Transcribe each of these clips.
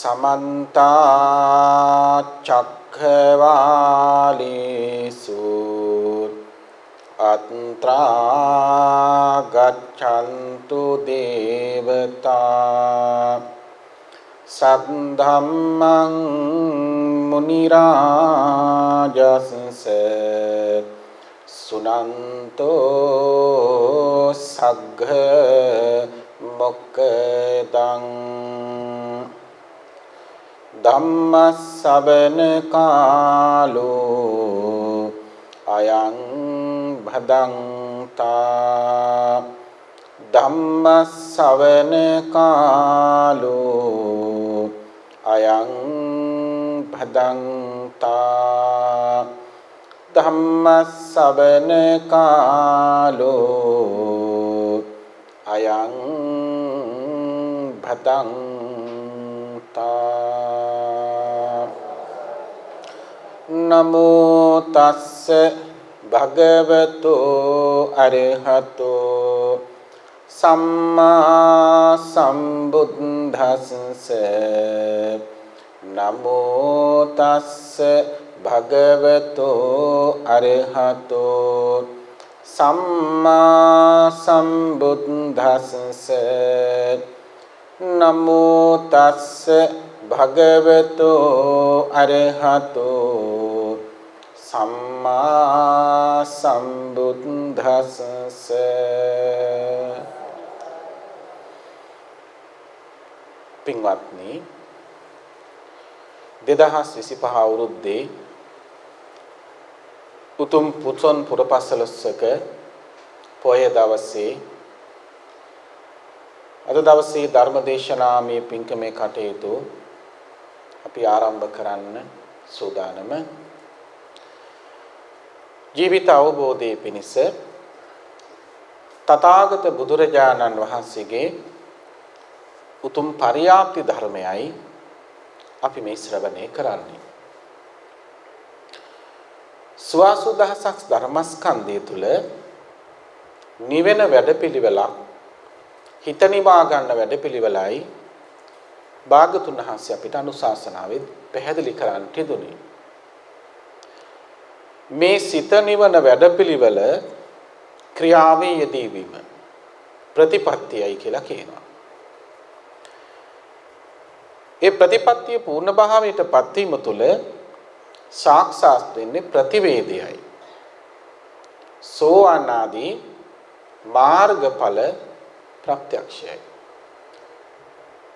समन्ता चक्रवालेषु अत्रा गच्छन्तु देवता सद्धम्मं मुनिराजस्य सुनन्तो सग्घ मोक्खदं धम्मश्रवण कालो अयं भदन्ता धम्मश्रवण कालो अयं भदन्ता धम्मश्रवण कालो अयं भदन्ता नमो तस्से भगवतो अरहतो सम्मा सम्बुद्धस्से नमो तस्से भगवतो अरहतो सम्मा सम्बुद्धस्से नमो तस्से भगवतो अरहतो सम्मा सम्बुद्धस्से පින්වත්නි 2025 අවුරුද්දේ උතුම් පුසොන් පුරපසළොස්වක පොය දවසේ අද දවසේ ධර්මදේශනාමය පින්කමේ කටයුතු අපි ආරම්භ කරන්න සූදානම ජීවිත අවබෝධයේ පිණිස තථාගත බුදුරජාණන් වහන්සේගේ උතුම් පරියාප්ති ධර්මයයි අපි මේ ශ්‍රවණය කරන්නේ. සුවාසුදහසක් ධර්මස්කන්ධය තුල නිවෙන වැඩපිළිවෙලක් හිත නිවා ගන්න වැඩපිළිවෙලයි භාගතුන් වහන්සේ අපිට අනුශාසනාවෙන් පැහැදිලි කරන්න තිබුණේ. මේ සිත නිවන වැඩපිළිවෙල ක්‍රියාවේ යෙදීම ප්‍රතිපත්තියයි කියලා කියනවා. ඒ ප්‍රතිපත්තිය පූර්ණ භාවයට පත්වීම තුළ සාක්ෂාත් වෙන්නේ ප්‍රතිවේදයයි. සෝවාන් ආදී මාර්ගඵල ප්‍රත්‍යක්ෂයයි.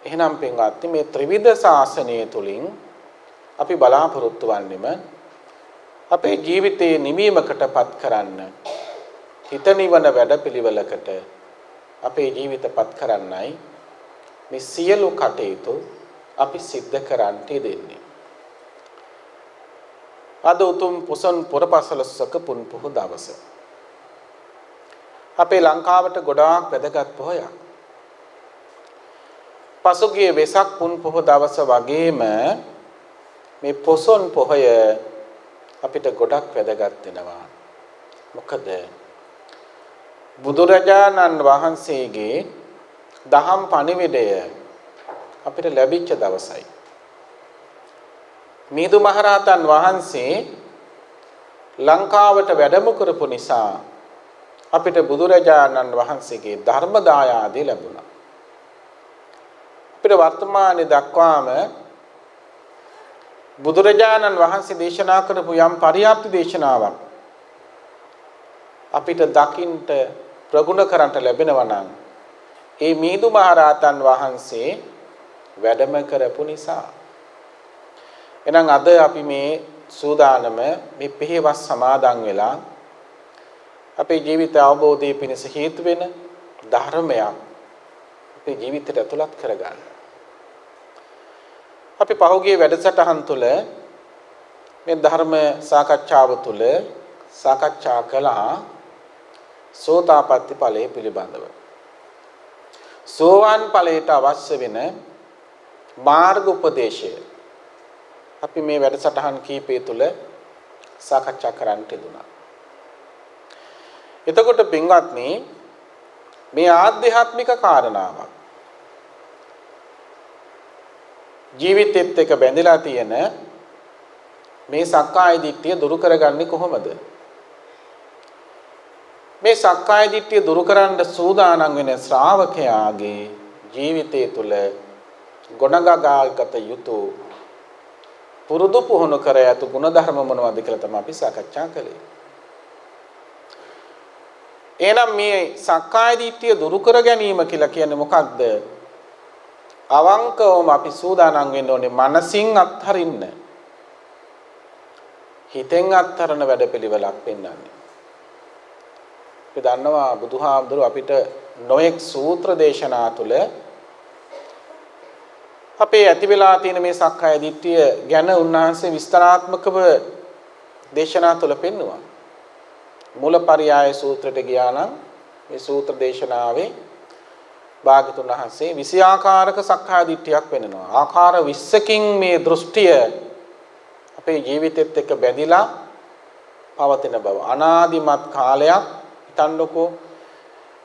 එහෙනම් පින්වත්නි මේ ත්‍රිවිධ ශාසනය තුලින් අපි බලාපොරොත්තු වෙන්නෙම අපේ ජීවිතයේ නිවීමකටපත් කරන්න හිත නිවන වැඩපිළිවෙලකට අපේ ජීවිතපත් කරන්නයි මේ සියලු කටයුතු අපි සිද්ධ කරන්නට දෙන්නේ. අද උතුම් පුසොන් පුරපසළොස්වක පුන් පොහොය දවස. අපේ ලංකාවට ගොඩාක් වැදගත් පොහොයක්. පසුගිය වෙසක් පුන් පොහොය දවස වගේම මේ පොසොන් පොහොය අපිට ගොඩක් වැදගත් වෙනවා. මොකද බුදුරජාණන් වහන්සේගේ දහම් පණිවිඩය අපිට ලැබිච්ච දවසයි. මිහිඳු මහරහතන් වහන්සේ ලංකාවට වැඩම කරපු නිසා අපිට බුදුරජාණන් වහන්සේගේ ධර්ම දායාදය ලැබුණා. අපිට වර්තමානයේ දක්වාම බුදුරජාණන් වහන්සේ දේශනා කරපු යම් පරියාප්ති දේශනාවක් අපිට දකින්ට ප්‍රගුණ කරන්ට ලැබෙනවා නම් ඒ මිහිඳු මහරහතන් වහන්සේ වැඩම කරපු නිසා. එහෙනම් අද අපි මේ සූදානම මේ පිළිවෙස් සමාදන් වෙලා අපේ ජීවිත අවබෝධයේ පිණිස හේතු වෙන ධර්මයක් අපේ ජීවිතයට ඇතුළත් කරගන්න. අපි පහුගිය වැඩසටහන් තුළ මේ ධර්ම සාකච්ඡාව තුළ සාකච්ඡා කළා සෝතාපට්ටි ඵලයේ පිළිබඳව. සෝවාන් ඵලයට අවශ්‍ය වෙන මාර්ග උපදේශය අපි මේ වැඩසටහන් කීපය තුළ සාකච්ඡා කරන්නට යෙදුණා. එතකොට පින්වත්නි මේ ආධ්‍යාත්මික කාරණාවක් ජීවිතෙත් එක්ක බැඳලා තියෙන මේ සක්කාය දිට්ඨිය දුරු කරගන්නේ කොහොමද? මේ සක්කාය දිට්ඨිය දුරු කරන්න සූදානම් වෙන ශ්‍රාවකයාගේ ජීවිතය තුළ ගුණගාගත යුතු පුරුදු පුහුණු කර යුතු ගුණධර්ම මොනවද කියලා තමයි අපි සාකච්ඡා කළේ. එහෙනම් මේ සක්කාය දිට්ඨිය දුරු කර ගැනීම කියලා කියන්නේ මොකක්ද? අවංකවම අපි සූදානම් වෙන්න ඕනේ මනසින් අත්හරින්න. හිතෙන් අත්හරන වැඩපිළිවෙලක් පෙන්වන්නේ. අපි දන්නවා බුදුහාමුදුරුවෝ අපිට නොඑක් සූත්‍ර දේශනා තුළ අපේ ඇති වෙලා තියෙන මේ සක්කාය දිට්ඨිය ගැන උන්වහන්සේ විස්තරාත්මකව දේශනා තුළ පෙන්වුවා. මූලපරියාය සූත්‍රයට ගියා නම් මේ සූත්‍ර දේශනාවේ භාග්‍යතුන් වහන්සේ 20 ආකාරක සක්කාය දිට්ඨියක් පෙන්වනවා. ආකාර 20කින් මේ දෘෂ්ටිය අපේ ජීවිතෙත් එක්ක බැඳිලා පවතින බව. අනාදිමත් කාලයක් හිතන්නකෝ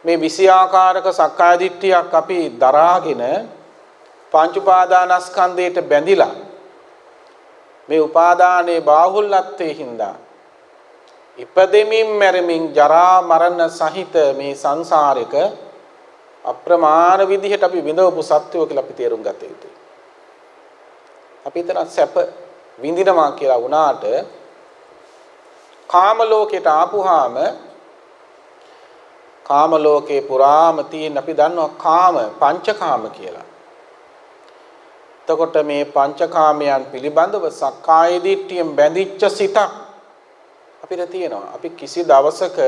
මේ 20 ආකාරක සක්කාය දිට්ඨියක් අපි දරාගෙන පංච උපාදානස්කන්ධයට බැඳිලා මේ උපාදානයේ බාහුල්‍යත්වයේ හින්දා ඉපදෙමින් මැරෙමින් ජරා මරණ සහිත මේ සංසාරික අප්‍රමාණ විදිහට අපි විඳවපු සත්‍යෝ කියලා අපි තේරුම් ගත යුතුයි. අපි හිතන සැප විඳිනවා කියලා වුණාට කාම ලෝකයට ආපුවාම කාම ලෝකේ පුරාම තියෙන අපි දන්නවා කාම පංචකාම කියලා. එතකොට මේ පංචකාමයන් පිළිබඳව සක්කාය දිට්ඨියෙන් බැඳිච්ච සිතක් අපිට තියෙනවා. අපි කිසි දවසක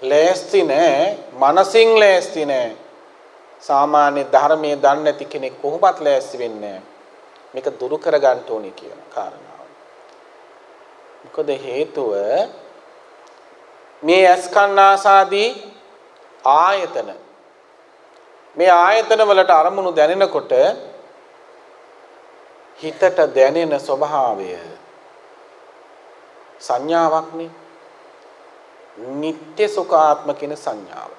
ලෑස්ති නැහැ, මනසින් ලෑස්ති නැහැ. සාමාන්‍ය ධර්මයේ දන්නේ නැති කෙනෙක් කොහොමවත් ලෑස්ති වෙන්නේ නැහැ. මේක දුරු කර ගන්න ඕනේ කියන කාරණාව. මොකද හේතුව මේ අස්කන්නාසාදී ආයතන මේ ආයතන වලට අරමුණු දැනෙනකොට හිතට දැනෙන ස්වභාවය සංඥාවක්නේ. නිට්ටය සුඛාත්ම කියන සංඥාව.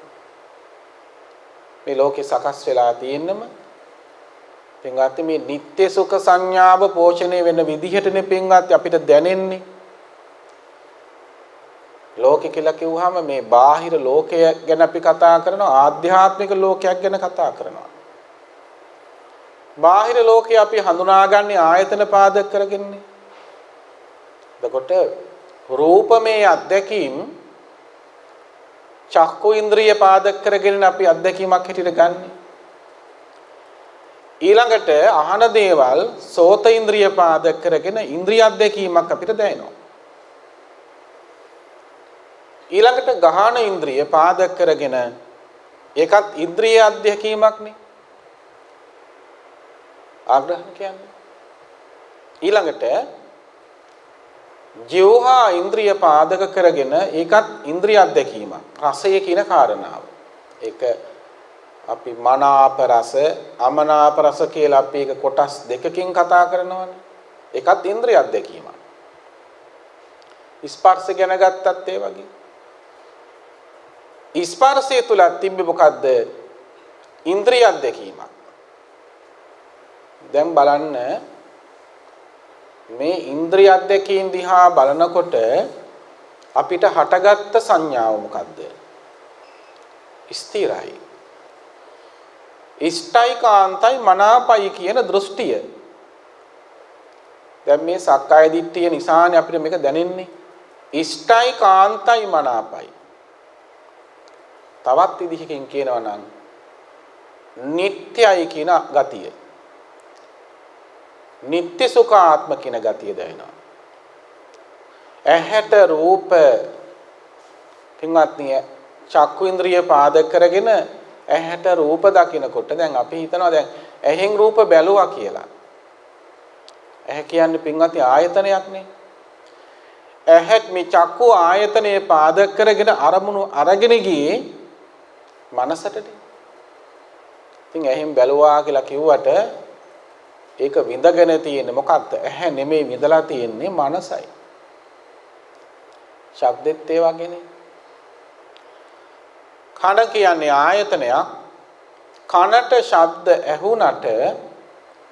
මේ ලෝකේ සකස් වෙලා තියෙන්නම පින්වත් මේ නිට්ටය සුඛ සංඥාව පෝෂණය වෙන විදිහටනේ පින්වත් අපිට දැනෙන්නේ. ලෝකෙ කියලා කිව්වහම මේ බාහිර ලෝකය ගැන අපි කතා කරනවා, ආධ්‍යාත්මික ලෝකයක් ගැන කතා කරනවා. බාහිර ලෝකේ අපි හඳුනාගන්නේ ආයතන පාදක කරගෙනනේ. එතකොට රූපමය අත්දැකීම් චක්කු ඉන්ද්‍රිය පාදක කරගෙන අපි අත්දැකීමක් හැටියට ගන්නෙ. ඊළඟට අහන දේවල් සෝත ඉන්ද්‍රිය පාදක කරගෙන ඉන්ද්‍රිය අත්දැකීමක් අපිට දැනෙනවා. ඊළඟට ගහන ඉන්ද්‍රිය පාදක කරගෙන ඒකත් ඉන්ද්‍රිය අධ්‍යක්ීමක්නේ. ආග්‍රහණ කියන්නේ. ඊළඟට ජීවහා ඉන්ද්‍රිය පාදක කරගෙන ඒකත් ඉන්ද්‍රිය අධ්‍යක්ීමක්. රසය කියන කාරණාව. ඒක අපි මනාප රස, අමනාප රස කියලා අපි ඒක කොටස් දෙකකින් කතා කරනවානේ. ඒකත් ඉන්ද්‍රිය අධ්‍යක්ීමක්. ස්පර්ශ ගැන ගත්තත් ඒ වගේ. ස්පර්ශය තුල තිබ්බේ මොකද්ද? ඉන්ද්‍රිය අධ්‍යක්ීමක්. දැන් බලන්න මේ ඉන්ද්‍රිය අධ්‍යක්ීම් දිහා බලනකොට අපිට හටගත්ත සංඥාව මොකද්ද? ස්ථිරයි. ඉෂ්ටයි කාන්තයි මනාපයි කියන දෘෂ්ටිය. දැන් මේ සක්කාය දිට්ඨිය නිසානේ අපිට මේක දැනෙන්නේ. ඉෂ්ටයි කාන්තයි මනාපයි. තවත් විදිහකින් කියනවා නම් නිට්ටයයි කියන ගතිය. නිට්ටය සුඛාත්ම කියන ගතිය දැනෙනවා. ඇහැට රූප පින්වත්නි චක්කු ඉන්ද්‍රිය පාදක කරගෙන ඇහැට රූප දකිනකොට දැන් අපි හිතනවා දැන් ඇහෙන් රූප බැලුවා කියලා. ඇහැ කියන්නේ පින්වත්නි ආයතනයක්නේ. ඇහත් මේ චක්කු ආයතනයේ පාදක කරගෙන අරමුණු අරගෙන ගියේ මනසටද. ඉතින් ඇහෙන් බැලුවා කියලා කිව්වට ඒක විඳගෙන තියෙන්නේ මොකක්ද? ඇහැ නෙමෙයි විඳලා තියෙන්නේ මනසයි. ශබ්දෙත් ඒ වගේනේ. කන කියන්නේ ආයතනයක්. කනට ශබ්ද ඇහුණට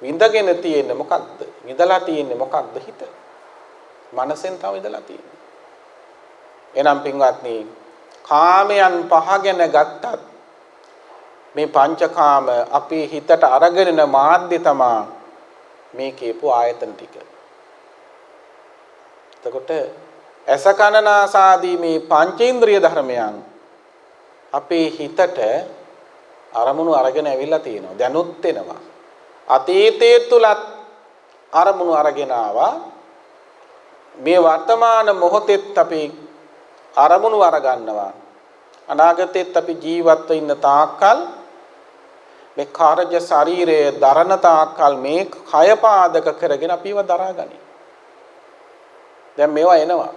විඳගෙන තියෙන්නේ මොකක්ද? විඳලා තියෙන්නේ මොකක්ද? හිත. මනසෙන් තව විඳලා තියෙන්නේ. එනම් පින්වත්නි, කාමයන් පහ ගැන ගත්තත් මේ පංචකාම අපේ හිතට අරගෙන මාධ්‍ය තමා මේ කියපු ආයතන ටික. එතකොට ඇස කන නාසාදී මේ පංචේන්ද්‍රිය ධර්මයන් අපේ හිතට අරමුණු අරගෙන ඇවිල්ලා තියෙනවා. දැනුත් වෙනවා. අතීතයේ තුලත් අරමුණු අරගෙන ආවා. මේ වර්තමාන මොහොතෙත් අපි අරමුණු අරගන්නවා. අනාගතෙත් අපි ජීවත්ව ඉන්න තාක්කල් මේ කාර්ය ශරීරයේ දරණ තාක්කල් මේ කය පාදක කරගෙන අපිව දරාගනි. දැන් මේවා එනවා.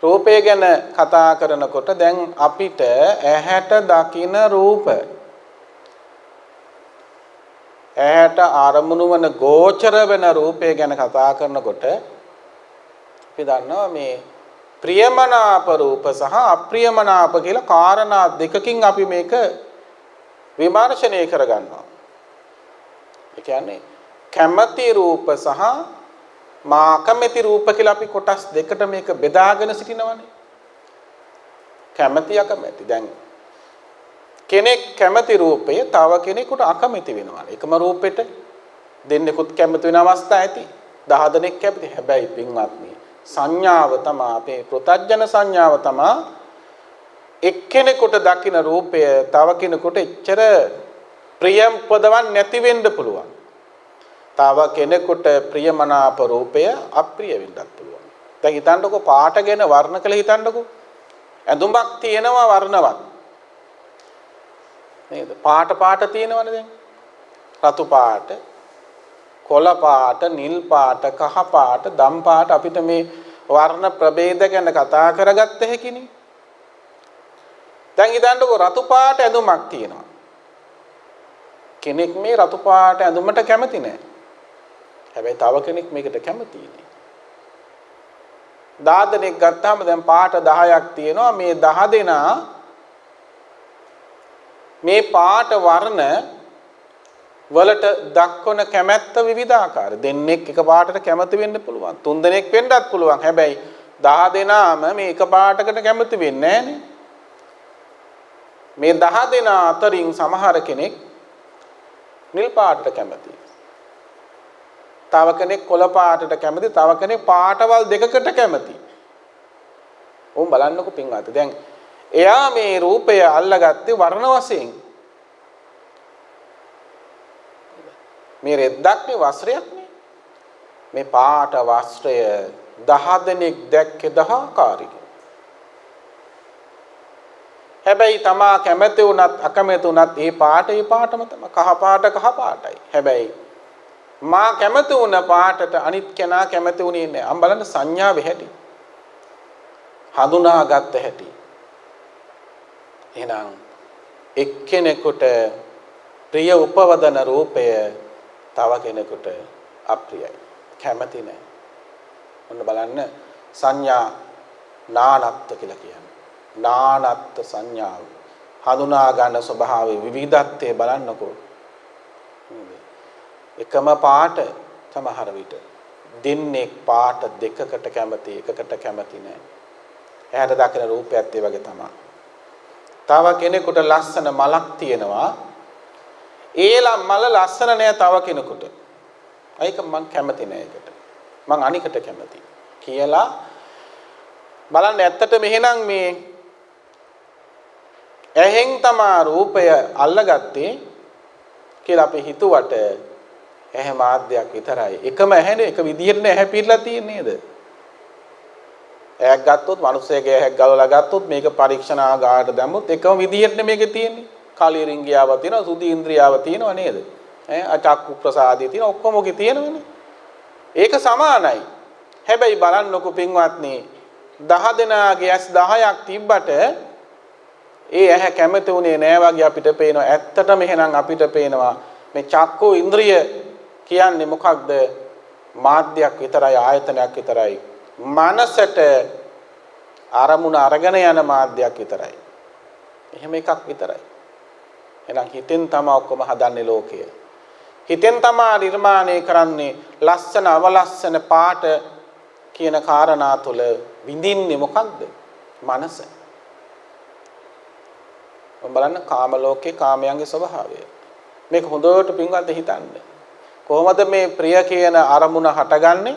රූපය ගැන කතා කරනකොට දැන් අපිට ඇහැට දකින රූප, ඇහැට අරමුණු වන ගෝචර වෙන රූපය ගැන කතා කරනකොට අපි දන්නවා මේ ප්‍රියමනාප රූප සහ අප්‍රියමනාප කියලා කාරණා දෙකකින් අපි මේක විමර්ශනය කරගන්නවා. ඒ කියන්නේ කැමැති රූප සහ මා කැමැති රූප කියලා අපි කොටස් දෙකට මේක බෙදාගෙන සිටිනවනේ. කැමැති අකමැති. දැන් කෙනෙක් කැමැති රූපය තව කෙනෙකුට අකමැති වෙනවා. එකම රූපෙට දෙන්නෙකුත් කැමැති වෙන අවස්ථා ඇති. 10 දෙනෙක් කැමති. හැබැයි පින්වත්නි සංඥාව තමයි අපේ ප්‍රත්‍යඥ සංඥාව තමයි එක්කෙනෙකුට දකින්න රූපය තව කෙනෙකුට එච්චර ප්‍රියම් පදවන් නැති වෙන්න පුළුවන්. තව කෙනෙකුට ප්‍රියමනාප රූපය අප්‍රිය වෙන්නත් පුළුවන්. දැන් හිතන්නකෝ පාට ගැන වර්ණ කළ හිතන්නකෝ. ඇඳුමක් තියෙනවා වර්ණවත්. නේද? පාට තියෙනවනේ දැන්. රතු පාට, කොළ පාට, නිල් පාට, කහ පාට, දම් පාට අපිට මේ වර්ණ ප්‍රභේද ගැන කතා කරගත්ත හැකිනේ. දැන් හිතන්නකෝ රතු පාට ඇඳුමක් තියෙනවා. කෙනෙක් මේ රතු පාට ඇඳුමට කැමති නැහැ. හැබැයි තව කෙනෙක් මේකට කැමතියි. 10 දෙනෙක් ගත්තාම දැන් පාට 10ක් තියෙනවා. මේ 10 දෙනා මේ පාට වර්ණ වලට දක්වන කැමැත්ත විවිධාකාර. දෙන්නෙක් එක පාටට කැමති වෙන්න පුළුවන්. 3 දෙනෙක් වෙන්නත් පුළුවන්. හැබැයි 10 දෙනාම මේ එක පාටකට කැමති වෙන්නේ නැහනේ. මේ 10 දෙනා අතරින් සමහර කෙනෙක් නිල් පාටට කැමතියි. තව කෙනෙක් කොළ පාටට කැමති, තව කෙනෙක් පාටවල් දෙකකට කැමති. උන් බලන්නකෝ පින්වත්. දැන් එයා මේ රූපය අල්ලගත්තේ වර්ණ වශයෙන්. මේ රෙද්දක් නේ වස්ත්‍රයක් නේ. මේ පාට වස්ත්‍රය 10 දෙනෙක් දැක්කේ 10 ආකාරයකින්. හැබැයි තමා කැමති වුණත් අකමැති වුණත් ඒ පාටම තමයි. කහ පාටයි. හැබැයි මා කැමති වුණ පාටට අනිත් කෙනා කැමති වුණේ නැහැ. අම් බලන්න සංඥාවේ හැටි. හඳුනාගත්ත හැටි. එහෙනම් එක්කෙනෙකුට ප්‍රිය උපවදන රූපය තව කෙනෙකුට අප්‍රියයි. කැමති නැහැ. ඔන්න බලන්න සංඥා නානත්ව කියලා කියන්නේ. නානත්ත් සංඥාව. හඳුනා ගන්න ස්වභාවයේ විවිධත්වය බලන්නකෝ. එකම පාට සමහර විට දෙන්නේ පාට දෙකකට කැමති, එකකට කැමති නැහැ. එයාට දකින රූපයත් ඒ වගේ තමයි. තව කෙනෙකුට ලස්සන මලක් තියෙනවා. ඒලා මල ලස්සන නෑ තව කෙනෙකුට. ඒක මං කැමති නෑ ඒකට. මං අනිකට කැමති කියලා බලන්න. ඇත්තට මෙහෙනම් මේ ඇහෙන් තමා රූපය අල්ලගත්තේ කියලා අපි හිතුවට ඇහැ මාධ්‍යයක් විතරයි. එකම ඇහැනේ එක විදිහට ඇහැ පිරලා තියෙන්නේ නේද? ඇහැක් ගත්තොත් මිනිස්සෙගේ ඇහැක් ගලවලා ගත්තොත් මේක පරීක්ෂණාගාරයට දැම්මොත් එකම විදිහට මේකේ තියෙන්නේ. කාලී රින්ගියාව තියෙනවා, සුදි ඉන්ද්‍රියාව තියෙනවා නේද? අචක්කු ප්‍රසාදය තියෙනවා, ඔක්කොම ඔකේ තියෙනවනේ. ඒක සමානයි. හැබැයි බලන්නකො පින්වත්නි 10 දෙනාගේ ඇස් 10ක් තිබ්බට ඒ ඇහැ කැමති උනේ නෑ වගේ අපිට පේනවා. ඇත්තටම එහෙනම් අපිට පේනවා මේ චක්කු ඉන්ද්‍රිය කියන්නේ මොකක්ද? මාධ්‍යයක් විතරයි, ආයතනයක් විතරයි. මනසට අරමුණ අරගෙන යන මාධ්‍යයක් විතරයි. එහෙම එකක් විතරයි. එහෙනම් හිතෙන් තමයි ඔක්කොම හදන්නේ ලෝකය. හිතෙන් තමා නිර්මාණය කරන්නේ ලස්සන අවලස්සන පාට කියන කාරණා තුළ විඳින්නේ මොකක්ද? මනස. බලන්න කාම ලෝකේ කාමයන්ගේ ස්වභාවය. මේක හොඳට පින්වත් හිතන්න. කොහොමද මේ ප්‍රිය කියන අරමුණ හටගන්නේ?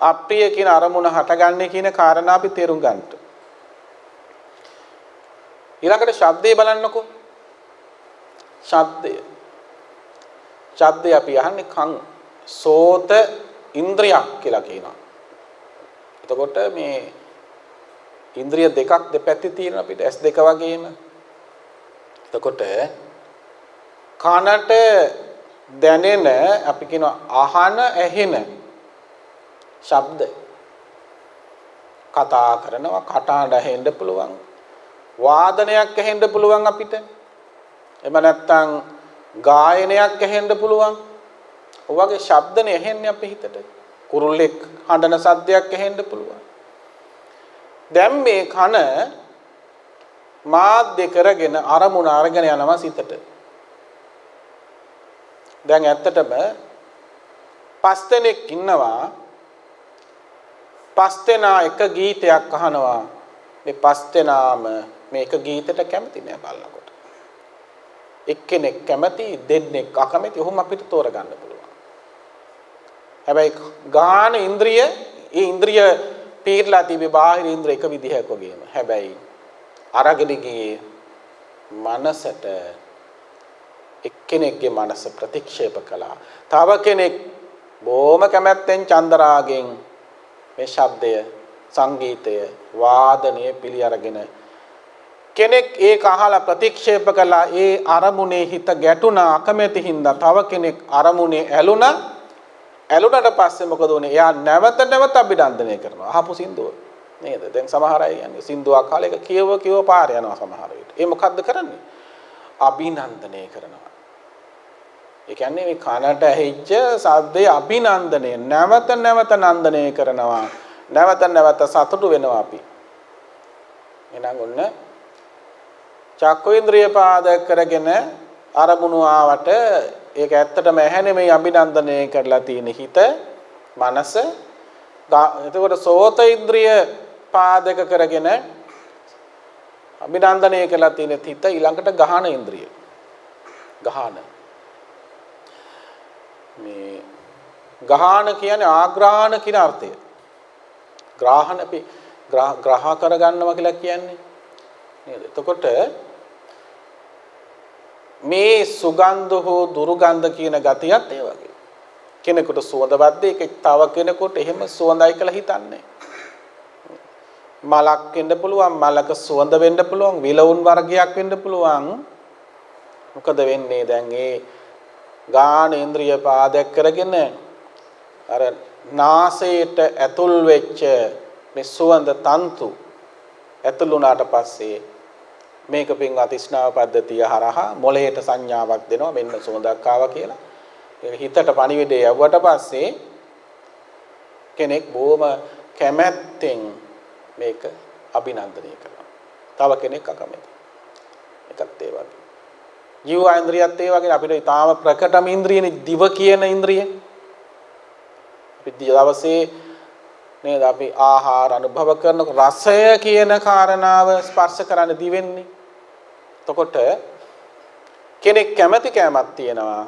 අප්‍රිය කියන අරමුණ හටගන්නේ කියන කාරණා අපි තේරුම් ගන්නට. ඊළඟට ශබ්දේ බලන්නකෝ. ශබ්දය අපි අහන්නේ කන් සෝත ඉන්ද්‍රියක් කියලා කියනවා. එතකොට මේ ඉන්ද්‍රිය දෙකක් දෙපැත්තේ තියෙන අපිට S2 වගේම. එතකොට කනට දැනෙන අපි කියනවා අහන ඇහෙන ශබ්ද කතා කරනවා කටහඬ ඇහෙන්න පුළුවන් වාදනයක් ඇහෙන්න පුළුවන් අපිට එහෙම නැත්නම් ගායනයක් ඇහෙන්න පුළුවන් ඔය වගේ ශබ්දනේ ඇහෙන්නේ අපේ හිතට කුරුල්ලෙක් හඬන සද්දයක් ඇහෙන්න පුළුවන් දැන් මේ කන මාධ්‍ය කරගෙන අරමුණ අරගෙන යනවා සිතට දැන් ඇත්තටම පස් දෙනෙක් ඉන්නවා පස් දෙනා එක ගීතයක් අහනවා මේ පස් දෙනාම මේක ගීතයට කැමති නෑ බලනකොට එක්කෙනෙක් කැමති දෙන්නෙක් අකමැති ඔහොම අපිට තෝරගන්න පුළුවන් හැබැයි ගාන ඉන්ද්‍රිය ඒ ඉන්ද්‍රිය පීර්ලා තිබේ බාහිර ඉන්ද්‍රිය එක විදිහක් වගේම හැබැයි අරගෙන ගියේ මනසට එක්කෙනෙක්ගේ මනස ප්‍රතික්ෂේප කළා. තව කෙනෙක් බොහොම කැමැත්තෙන් චන්දරාගෙන් මේ ශබ්දය, සංගීතය, වාදනය පිළි අරගෙන කෙනෙක් ඒක අහලා ප්‍රතික්ෂේප කළා. ඒ අරමුණේ හිත ගැටුණා අකමැති හින්දා තව කෙනෙක් අරමුණේ ඇලුණා. ඇලුණට පස්සේ මොකද උනේ? එයා නැවත අභිනන්දනය කරනවා. අහපු සින්දුව. නේද? දැන් සමහර අය යන්නේ සින්දුවක් අහලා ඒක කියව පාර යනවා සමහර විට. ඒ මොකද්ද කරන්නේ? අභිනන්දනය කරනවා. ඒ කියන්නේ මේ කනට ඇහිච්ච සද්දේ අභිනන්දනය නැවත නන්දනය කරනවා. නැවත සතුටු වෙනවා අපි. එහෙනම් ඔන්න චක්කු ඉන්ද්‍රිය පාදක කරගෙන අරමුණු ආවට ඒක ඇත්තටම ඇහැ නෙමෙයි අභිනන්දනය කරලා තියෙන හිත මනස. එතකොට සෝත ඉන්ද්‍රිය පාදක කරගෙන අභිනන්දනය කරලා තියෙන හිත ඊළඟට ගහන ඉන්ද්‍රිය. ගහන මේ ගහන කියන්නේ ආග්‍රහණ කියන අර්ථය. ග්‍රහණ අපි ග්‍රහ කරගන්නවා කියලා කියන්නේ නේද? එතකොට මේ සුගන්ධ හෝ දුර්ගන්ධ කියන ගතියත් ඒ වගේ. කෙනෙකුට සුවඳවත් දෙයක තව කෙනෙකුට එහෙම සුවඳයි කියලා හිතන්නේ. මලක් වෙන්න පුළුවන්, මලක සුවඳ වෙන්න පුළුවන්, විලවුන් වර්ගයක් වෙන්න පුළුවන්. මොකද වෙන්නේ දැන් ඒ ගාන ඉන්ද්‍රිය පාදක කරගෙන අර නාසයට ඇතුල් වෙච්ච මේ සුවඳ තන්තු ඇතුල් වුණාට පස්සේ මේක පින්වත් ස්නාව පද්ධතිය හරහා මොළයට සංඥාවක් දෙනවා මෙන්න සුවඳක් ආවා කියලා. ඒක හිතට පණිවිඩය යවුවට පස්සේ කෙනෙක් බොහොම කැමැත්තෙන් මේක අභිනන්දනය කරනවා. තව කෙනෙක් අකමැති. ඒකත් ඒ වගේ. ජීව ඉන්ද්‍රියත් ඒ වගේ අපිට ඊටාම ප්‍රකටම ඉන්ද්‍රියනේ දිව කියන ඉන්ද්‍රිය. අපි දවසේ නේද අපි ආහාර අනුභව කරන රසය කියන කාරණාව ස්පර්ශ කරන්න දිවෙන්නේ. එතකොට කෙනෙක් කැමැති කැමක් තියෙනවා.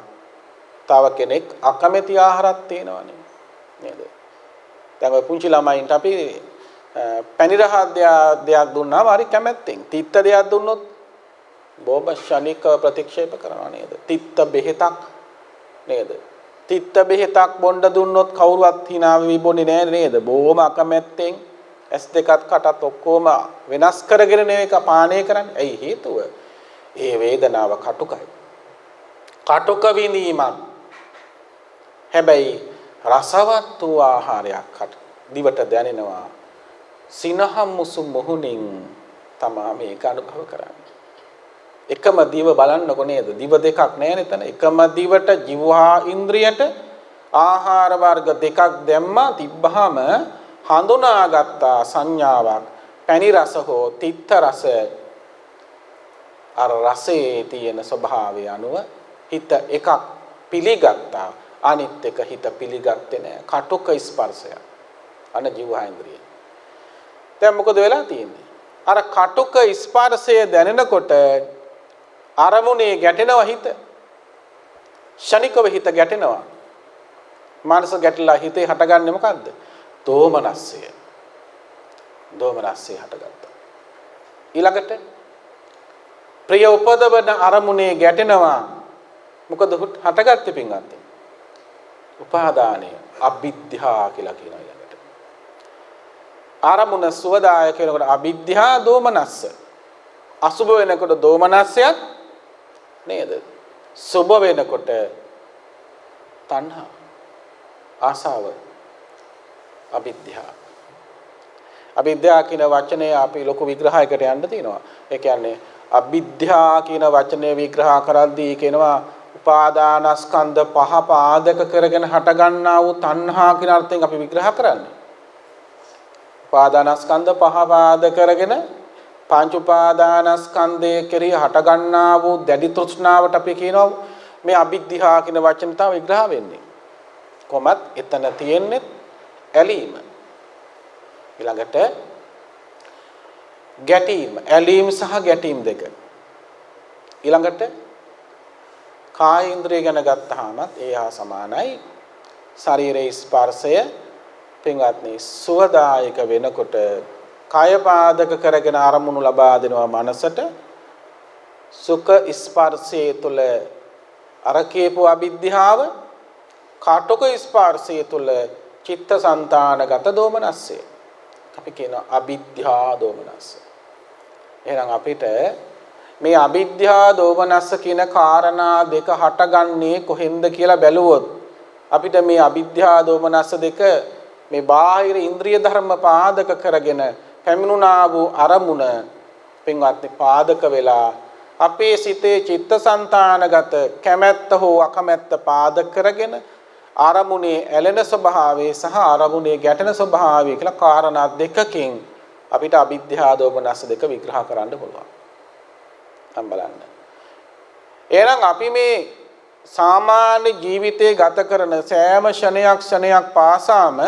තව කෙනෙක් අකමැති ආහාරයක් තියෙනවානේ. නේද? දැන් ඔය පුංචි ළමයින්ට අපි පැණිරහ දෙයක් දුන්නාම හරි කැමැත්තෙන්. තිත්ත දෙයක් දුන්නොත් බොහොම ශනික ප්‍රතික්ෂේප කරනවා නේද? තිත්ත බෙහෙතක් නේද? තිත්ත බෙහෙතක් බොන්න දුන්නොත් කවුරුවත් hina වෙවි බොන්නේ නැහැ නේද? බොහොම අකමැත්තෙන් S2ත් කටත් ඔක්කොම වෙනස් කරගෙන මේක පානය කරන්නේ. ඇයි හේතුව? ඒ වේදනාව කටුකයි. කටුක විඳීමක්. හැබැයි රසවත් වූ ආහාරයක් දිවට දැනෙනවා. සිනහම් මුසු මොහුනින් තමයි මේක අනුභව කරන්නේ. එකම දිව බලන්නකො නේද? දිව දෙකක් නැහැ නේද? එකම දිවට ජීවහා ඉන්ද්‍රියට ආහාර වර්ග දෙකක් දැම්මා තිබ්බහම හඳුනාගත්තා සංඥාවක් පැණි රස හෝ තිත්ත රස අර රසයේ තියෙන ස්වභාවය අනුව හිත එකක් පිළිගත්තා. අනිත් එක හිත පිළිගත්තේ නැහැ. කටුක ස්පර්ශය. අන ජීවහාන්ද්‍රිය. දැන් මොකද වෙලා තියෙන්නේ? අර කටුක ස්පර්ශය දැනෙනකොට අරමුණේ ගැටෙනවා හිත. ෂණිකව හිත ගැටෙනවා. මානස ගැටලා හිතේ හටගන්නේ මොකද්ද? දෝමනස්සය. දෝමනස්සය හටගත්තා. ඊළඟට ප්‍රිය උපදවන අරමුණේ ගැටෙනවා. මොකද හටගත්තේ පින්වත්? උපාදානය, අවිද්‍යාව කියලා කියනවා ඊළඟට. අරමුණ සුවදායක වෙනකොට අවිද්‍යාව, දෝමනස්ස. අසුභ වෙනකොට දෝමනස්සයත් නේද? සුභ වෙනකොට තණ්හා, ආසාව, අවිද්‍යාව. අවිද්‍යාව කියන වචනේ අපි ලොකු විග්‍රහයකට යන්න තියෙනවා. ඒ කියන්නේ අවිද්‍යාව කියන වචනේ විග්‍රහ කරද්දී කියනවා උපාදානස්කන්ධ පහ පාදක කරගෙන හටගන්නා වූ තණ්හා කියන අර්ථයෙන් අපි විග්‍රහ කරන්නේ. උපාදානස්කන්ධ පහ පාදක කරගෙන පංච උපාදානස්කන්ධයේ කෙරෙහි හටගන්නා වූ දැඩි තෘෂ්ණාවට අපි කියනවා මේ අවිද්‍යාව කියන වචන තමයි විග්‍රහ වෙන්නේ. කොහොමත් එතන තියෙන්නේ ඇලීම. ඊළඟට ගැටීම, ඇලීම සහ ගැටීම දෙක. ඊළඟට කාය ඉන්ද්‍රිය ගැන ගත්තාමත් ඒ හා සමානයි. ශරීරයේ ස්පර්ශය පින්වත්නි සුවදායක වෙනකොට කාය පාදක කරගෙන අරමුණු ලබා දෙනවා මනසට. සුඛ ස්පර්ශයේ තුල අර කියපු අවිද්‍යාව, කාටක ස්පර්ශයේ තුල චිත්තසංතානගත දෝමනස්සය. අපි කියන අවිද්‍යා දෝමනස්ස. එහෙනම් අපිට මේ අවිද්‍යා දෝමනස්ස කියන කාරණා දෙක හටගන්නේ කොහෙන්ද කියලා බැලුවොත් අපිට මේ අවිද්‍යා දෝමනස්ස දෙක මේ බාහිර ඉන්ද්‍රිය ධර්ම පාදක කරගෙන පැමිණුණා වූ අරමුණ පින්වත්නි පාදක වෙලා අපේ සිතේ චිත්තසංතානගත කැමැත්ත හෝ අකමැත්ත පාදක කරගෙන අරමුණේ ඇලෙන ස්වභාවය සහ අරමුණේ ගැටෙන ස්වභාවය කියලා කාරණා දෙකකින් අපිට අවිද්‍යා දෝමනස්ස දෙක විග්‍රහ කරන්න පුළුවන්. බලන්න. එහෙනම් අපි මේ සාමාන්‍ය ජීවිතේ ගත කරන සෑම ක්ෂණයක් පාසාම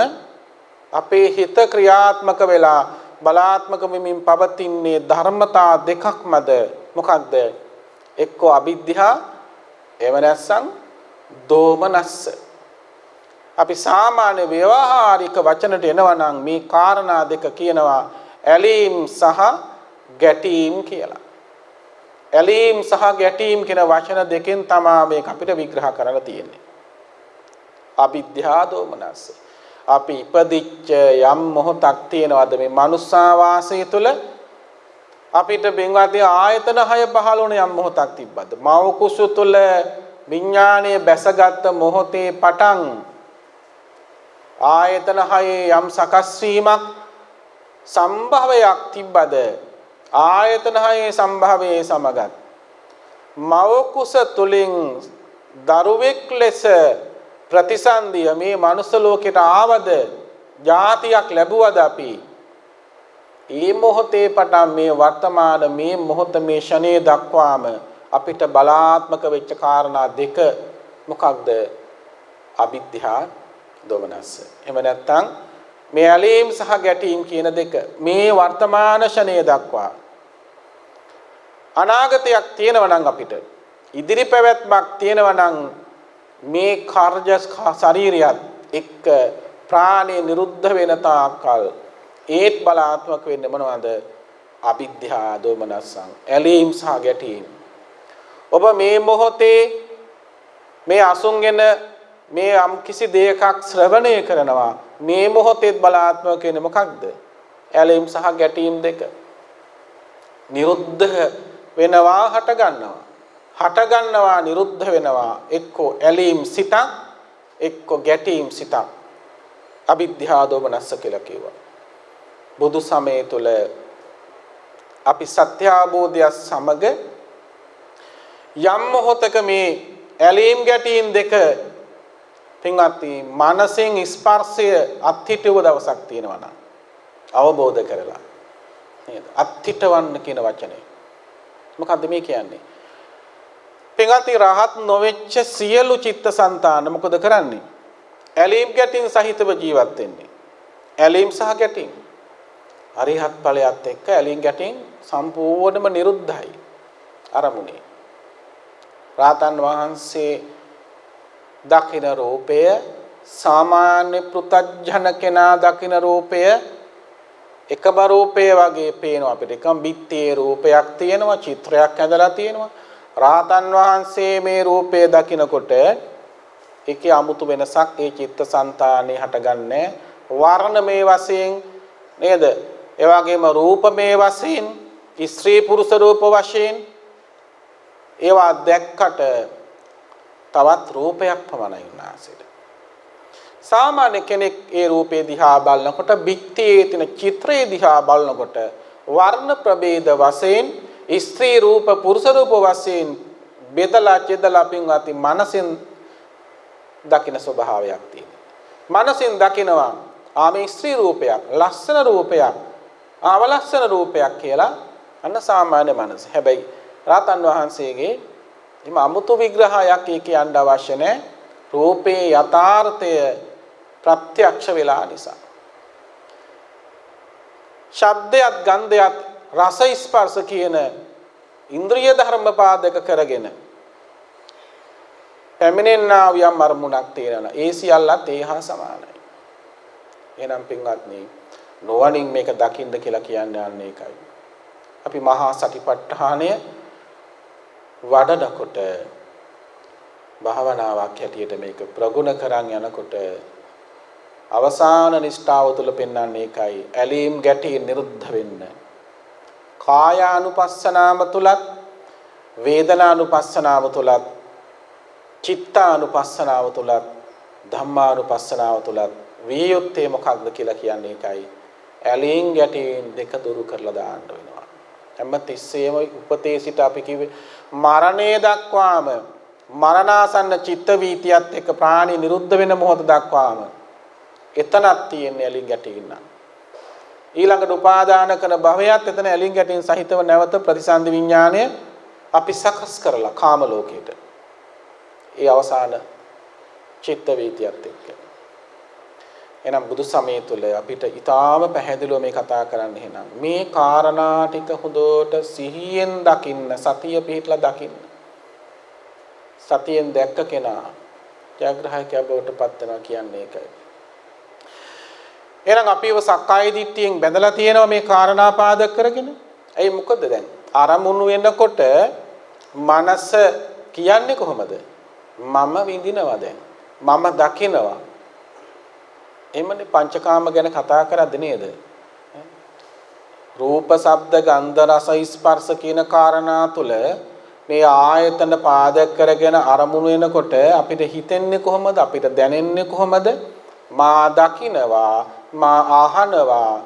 අපේ හිත ක්‍රියාත්මක වෙලා බලාත්මක වෙමින් පවතින්නේ ධර්මතා දෙකක්මද? මොකක්ද? එක්ක අවිද්‍යාව, එහෙම නැත්නම් දෝමනස්ස. අපි සාමාන්‍ය ව්‍යවහාරික වචනට එනවා නම් මේ කාරණා දෙක කියනවා ඇලීම් සහ ගැටීම් කියලා. ඇලීම් සහ ගැටීම් කියන වචන දෙකෙන් තමයි මේක අපිට විග්‍රහ කරලා තියෙන්නේ. අවිද්‍යා දෝමනස්ස. අපි ඉපදිච්ච යම් මොහොතක් තියෙනවද මේ මනුස්සා වාසය තුළ අපිට බින්වාදී ආයතන 6 පහළ වුණ යම් මොහොතක් තිබ්බද? මව කුසු තුළ විඥානයේ බැසගත් මොහොතේ පටන් ආයතන 6 යම් සකස් වීමක් සම්භවයක් තිබ්බද? ආයතන 6 සම්භවයේ සමගත් මව කුස තුලින් දරුවෙක් ලෙස ප්‍රතිසන්දිය මේ මනුස්ස ලෝකයට ආවද? ජාතියක් ලැබුවද අපි? මේ මොහොතේ පටන් මේ වර්තමාන මේ මොහොත මේ ෂණේ දක්වාම අපිට බලාත්මක වෙච්ච කාරණා දෙක මොකක්ද? අවිද්‍යා දෝමනස්ස. එහෙම නැත්නම් මේ ඇලීම් සහ ගැටීම් කියන දෙක මේ වර්තමාන ෂණේ දක්වා අනාගතයක් තියෙනවා නම් අපිට ඉදිරි පැවැත්මක් තියෙනවා නම් මේ කාර්යස් ශරීරයත් එක්ක ප්‍රාණය නිරුද්ධ වෙන තාක්කල් ඒත් බලාත්මක වෙන්නේ මොනවද? අවිද්‍යා දෝමනස්සං, ඇලීම් සහ ගැටීම්. ඔබ මේ මොහොතේ මේ අසුන්ගෙන මේ යම් කිසි දෙයකක් ශ්‍රවණය කරනවා. මේ මොහොතේ බලාත්මක වෙන්නේ මොකක්ද? ඇලීම් සහ ගැටීම් දෙක. නිරුද්ධ වෙනවා, හට ගන්නවා. හට ගන්නවා, නිරුද්ධ වෙනවා. එක්කෝ ඇලීම් සිතක්, එක්කෝ ගැටීම් සිතක්. අවිද්‍යා දෝමනස්ස කියලා කියනවා. බුදු සමය තුල අපි සත්‍ය අවබෝධය සමග යම් මොහොතක මේ ඇලීම් ගැටීම් දෙක පින්වත්නි මානසික ස්පර්ශය අත්හිටුව දවසක් තියෙනවා නම් අවබෝධ කරලා නේද? අත්හිටවන්න කියන වචනේ මොකද්ද මේ කියන්නේ? පින්වත්නි රහත් නොවෙච්ච සියලු චිත්තසංතාන මොකද කරන්නේ? ඇලීම් ගැටීම් සහිතව ජීවත් වෙන්නේ. ඇලීම් සහ ගැටීම්. අරිහත් ඵලයත් එක්ක ඇලීම් ගැටීම් සම්පූර්ණයෙන්ම නිරුද්ධයි. අරමුණේ. රාතන් වහන්සේ දකින රූපය සාමාන්‍ය පෘථග්ජන කෙනා දකින රූපය එකම රූපය වගේ පේනවා අපිට. එකම බිත්තියේ රූපයක් තියෙනවා, චිත්‍රයක් ඇඳලා තියෙනවා. රාතන් වහන්සේ මේ රූපය දකිනකොට ඒකේ 아무තු වෙනසක් ඒ චිත්තසංතානේ හටගන්නේ වර්ණමේ වශයෙන් නේද? ඒ වගේම රූපමේ වශයෙන්, ස්ත්‍රී පුරුෂ රූප වශයෙන් ඒවා දැක්කට තවත් රූපයක් පමණයි උන්වහන්සේට. සාමාන්‍ය කෙනෙක් ඒ රූපේ දිහා බලනකොට, බිත්තියේ තියෙන චිත්‍රයේ දිහා බලනකොට වර්ණ ප්‍රභේද වශයෙන් ස්ත්‍රී රූප පුරුෂ රූප වශයෙන් බෙදලා චෙදලා පින්වත්නි මනසින් දකින්න ස්වභාවයක් තියෙනවා. මනසින් දකිනවා මේ ස්ත්‍රී රූපයක්, ලස්සන රූපයක්, අවලස්සන රූපයක් කියලා අන්න සාමාන්‍ය මනස. හැබැයි රාතන් වහන්සේගේ එම අමුතු විග්‍රහයක් කියන්න අවශ්‍ය නැහැ. රූපේ යථාර්ථය ප්‍රත්‍යක්ෂ වෙලා නිසා. ශබ්දයක්, ගන්ධයක්, රස ස්පර්ශ කියන ඉන්ද්‍රිය ධර්ම පාදක කරගෙන පැමිණෙනා යම් අරමුණක් තියෙනවා. ඒ සියල්ලත් ඒ හා සමානයි. එහෙනම් පින්වත්නි නොවනින් මේක දකින්න කියලා කියන්නේ අන්න ඒකයි. අපි මහා සතිපට්ඨානය වඩනකොට භාවනාවක් හැටියට මේක ප්‍රගුණ කරන් යනකොට අවසාන නිෂ්ඨාව තුළ පෙන්වන්නේ ඒකයි. ඇලීම් ගැටීම් නිරුද්ධ වෙන්න. කායානුපස්සනාව තුලත්, වේදනානුපස්සනාව තුලත්, චිත්තානුපස්සනාව තුලත්, ධම්මානුපස්සනාව තුලත් වියුත්තේ මොකක්ද කියලා කියන්නේ ඒකයි. ඇලීම් ගැටීම් දෙක දුරු කරලා දාන්න වෙනවා. හැම තිස්සෙම උපතේ සිට අපි කිව්වේ මරණය දක්වාම, මරණාසන්න චිත්ත වීතියත් එක්ක ප්‍රාණි නිරුද්ධ වෙන මොහොත දක්වාම එතනක් තියෙන ඇලීම් ගැටීම් නම් ඊළඟට උපාදාන කරන භවයත් එතන ඇලීම් ගැටීම් සහිතව නැවත ප්‍රතිසන්දි විඥාණය අපි සකස් කරලා කාම ලෝකයට ඒ අවසාන චිත්ත වීතියත් එක්ක. එහෙනම් බුදු සමය තුළ අපිට ඊටාම පැහැදිලිව මේ කතා කරන්න එහෙනම් මේ කාරණා ටික හොඳට සිහියෙන් දකින්න, සතිය පිහිටලා දකින්න. සතියෙන් දැක්ක කෙනා ජයග්‍රහකයා බවට පත් වෙනවා කියන්නේ ඒකයි. එහෙනම් අපිව සක්කාය දිට්ඨියෙන් බැඳලා තියෙනවා මේ කාරණා පාදක කරගෙන. ඇයි මොකද දැන් අරමුණු වෙනකොට මනස කියන්නේ කොහොමද? මම විඳිනවා දැන්. මම දකිනවා. එමනේ පංචකාම ගැන කතා කරද්දී නේද? රූප, ශබ්ද, ගන්ධ, රස, ස්පර්ශ කියන කාරණා තුල මේ ආයතන පාදක කරගෙන අරමුණු වෙනකොට අපිට හිතෙන්නේ කොහොමද? අපිට දැනෙන්නේ කොහොමද? මා දකිනවා, මා අහනවා,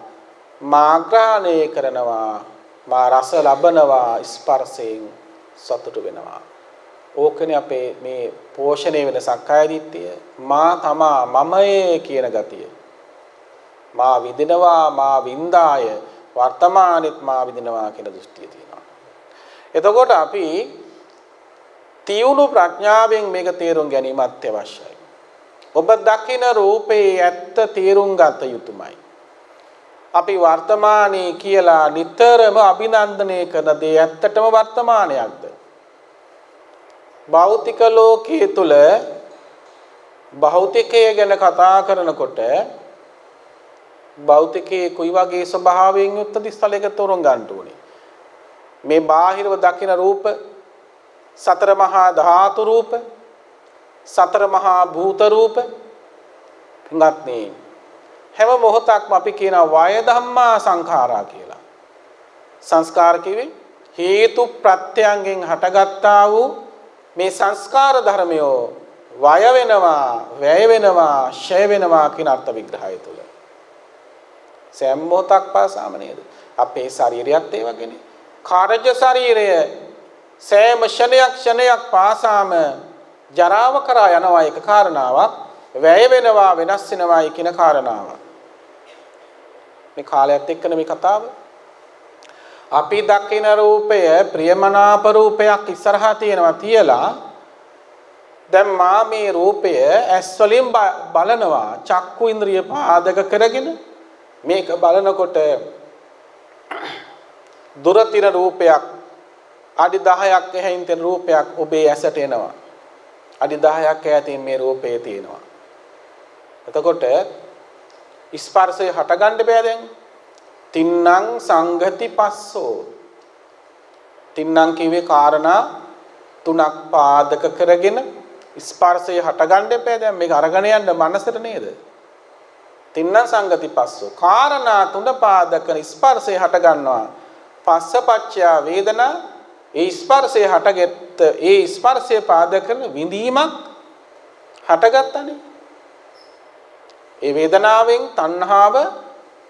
මා ග්‍රහණය කරනවා, මා රස ලබනවා, ස්පර්ශයෙන් සතුට වෙනවා. ඕකනේ අපේ මේ පෝෂණය වෙන සක්කාය දිට්ඨිය. මා තමා මමයේ කියන ගතිය. මා විඳිනවා, මා වින්දාය, වර්තමානෙත් මා විඳිනවා කියන දෘෂ්ටිය තියෙනවා. එතකොට අපි තියුණු ප්‍රඥාවෙන් මේක තේරුම් ගැනීම අත්‍යවශ්‍යයි. ඔබ දකින රූපේ ඇත්ත තේරුම් ගත යුතුමයි. අපි වර්තමානයේ කියලා නිතරම අභිනන්දනය කරන දේ ඇත්තටම වර්තමානයක්ද? භෞතික ලෝකයේ තුල භෞතිකය ගැන කතා කරනකොට භෞතිකයේ කොයි වගේ ස්වභාවයෙන් යුක්තද ස්ථලයක තෝරන් ගන්න ඕනේ. මේ බාහිරව දකින රූප, සතර මහා ධාතු රූප, සතර මහා භූත රූප නැත්නම් හැම මොහොතක්ම අපි කියන වය ධම්මා සංඛාරා කියලා. සංස්කාර කිවි හේතු ප්‍රත්‍යයෙන් හටගත්තා වූ මේ සංස්කාර ධර්මයෝ වය වෙනවා, වැය වෙනවා, ෂය වෙනවා කියන අර්ථ විග්‍රහය තුල. සෑම මොහොතක් පාසාම නේද? අපේ ශරීරයත් ඒ වගේනේ. කාර්ය ශරීරය සෑම ක්ෂණයක් පාසාම ජරාව කරා යනවා එක කාරණාවක්, වැය වෙනවා, වෙනස් වෙනවායි කියන කාරණාවක්. මේ කාලයත් එක්කනේ මේ කතාව. අපි දකින රූපය ප්‍රියමනාප රූපයක් ඉස්සරහා තියෙනවා තියලා දැන් මා මේ රූපය ඇස් වලින් බලනවා චක්කු ඉන්ද්‍රිය පාදක කරගෙන මේක බලනකොට දුර තිර රූපයක් අඩි 10ක් එහෙන් තියෙන රූපයක් ඔබේ ඇසට එනවා අඩි 10ක් ඈතින් මේ රූපේ තියෙනවා එතකොට ස්පර්ශය හටගන්න බෑ දැන් තින්නම් සංගති පස්සෝ තින්නම් කිව්වේ කාරණා තුනක් පාදක කරගෙන ස්පර්ශය හටගන්න බෑ දැන් මේක අරගෙන යන්න මනසට නේද තින්නම් සංගති පස්සෝ කාරණා තුන පාදක ස්පර්ශය හට ගන්නවා පස්සපච්චය වේදනා ඒ ස්පර්ශය හටගෙත් ඒ ස්පර්ශය පාදක කරන විඳීමක් හටගත්තනේ ඒ වේදනාවෙන් තණ්හාව